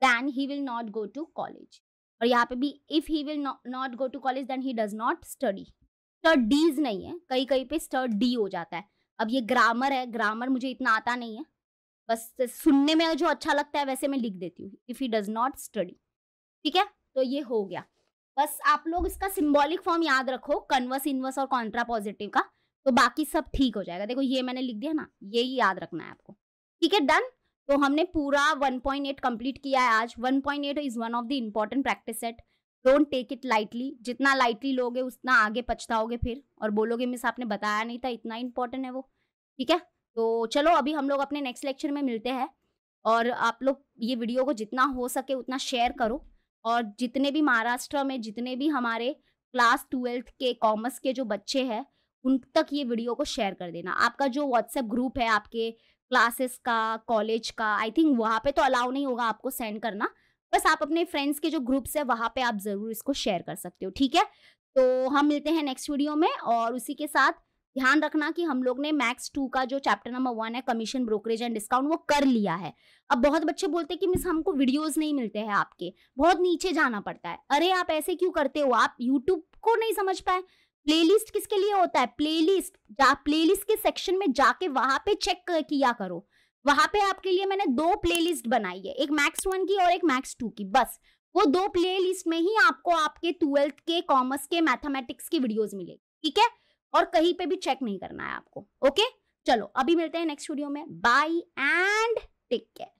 then he will not go to college, और यहाँ पे भी if he will not go to college then he does not study. Studies नहीं है, कहीं कहीं पे स्टडी हो जाता है, अब ये ग्रामर है, ग्रामर मुझे इतना आता नहीं है, बस सुनने में जो अच्छा लगता है वैसे मैं लिख देती हूँ, if he does not study. ठीक है, तो ये हो गया। बस आप लोग इसका सिंबॉलिक फॉर्म याद रखो, कन्वर्स, इनवर्स और कॉन्ट्रा पॉजिटिव का, तो बाकी सब ठीक हो जाएगा। देखो ये मैंने लिख दिया ना, यही याद रखना है आपको। ठीक है, डन। तो हमने पूरा 1.8 कंप्लीट किया है आज। 1.8 is one of the important practice set. Don't take it lightly, जितना लाइटली लोगे उतना आगे पछताओगे फिर और बोलोगे मिस आपने बताया नहीं था, इतना इंपॉर्टेंट है वो। ठीक है, तो चलो अभी हम लोग अपने नेक्स्ट लेक्चर में मिलते हैं, और आप लोग ये वीडियो को जितना हो सके उतना शेयर करो, और जितने भी महाराष्ट्र में जितने भी हमारे क्लास 12th के कॉमर्स के जो बच्चे हैं उन तक ये वीडियो को शेयर कर देना। आपका जो व्हाट्सएप ग्रुप है आपके क्लासेस का, कॉलेज का, आई थिंक वहाँ पे तो अलाउ नहीं होगा आपको सेंड करना, बस आप अपने फ्रेंड्स के जो ग्रुप्स है वहाँ पे आप ज़रूर इसको शेयर कर सकते हो। ठीक है, तो हम मिलते हैं नेक्स्ट वीडियो में, और उसी के साथ ध्यान रखना कि हम लोग ने मैथ्स 2 का जो चैप्टर नंबर 1 है कमीशन, ब्रोकरेज एंड डिस्काउंट, वो कर लिया है। अब बहुत बच्चे बोलते हैं कि मिस हमको वीडियोस नहीं मिलते हैं आपके, बहुत नीचे जाना पड़ता है। अरे आप ऐसे क्यों करते हो, आप यूट्यूब को नहीं समझ पाए? प्लेलिस्ट किसके लिए होता है? प्लेलिस्ट, प्लेलिस्ट के सेक्शन में जाके वहां पे चेक किया करो। वहां पे आपके लिए मैंने 2 प्लेलिस्ट बनाई है, एक मैथ्स 1 की और एक मैथ्स 2 की। बस वो 2 प्लेलिस्ट में ही आपको आपके 12th के कॉमर्स के मैथमेटिक्स की वीडियोस मिलेगी। ठीक है, और कहीं पे भी चेक नहीं करना है आपको। ओके, चलो अभी मिलते हैं नेक्स्ट वीडियो में। Bye and take care.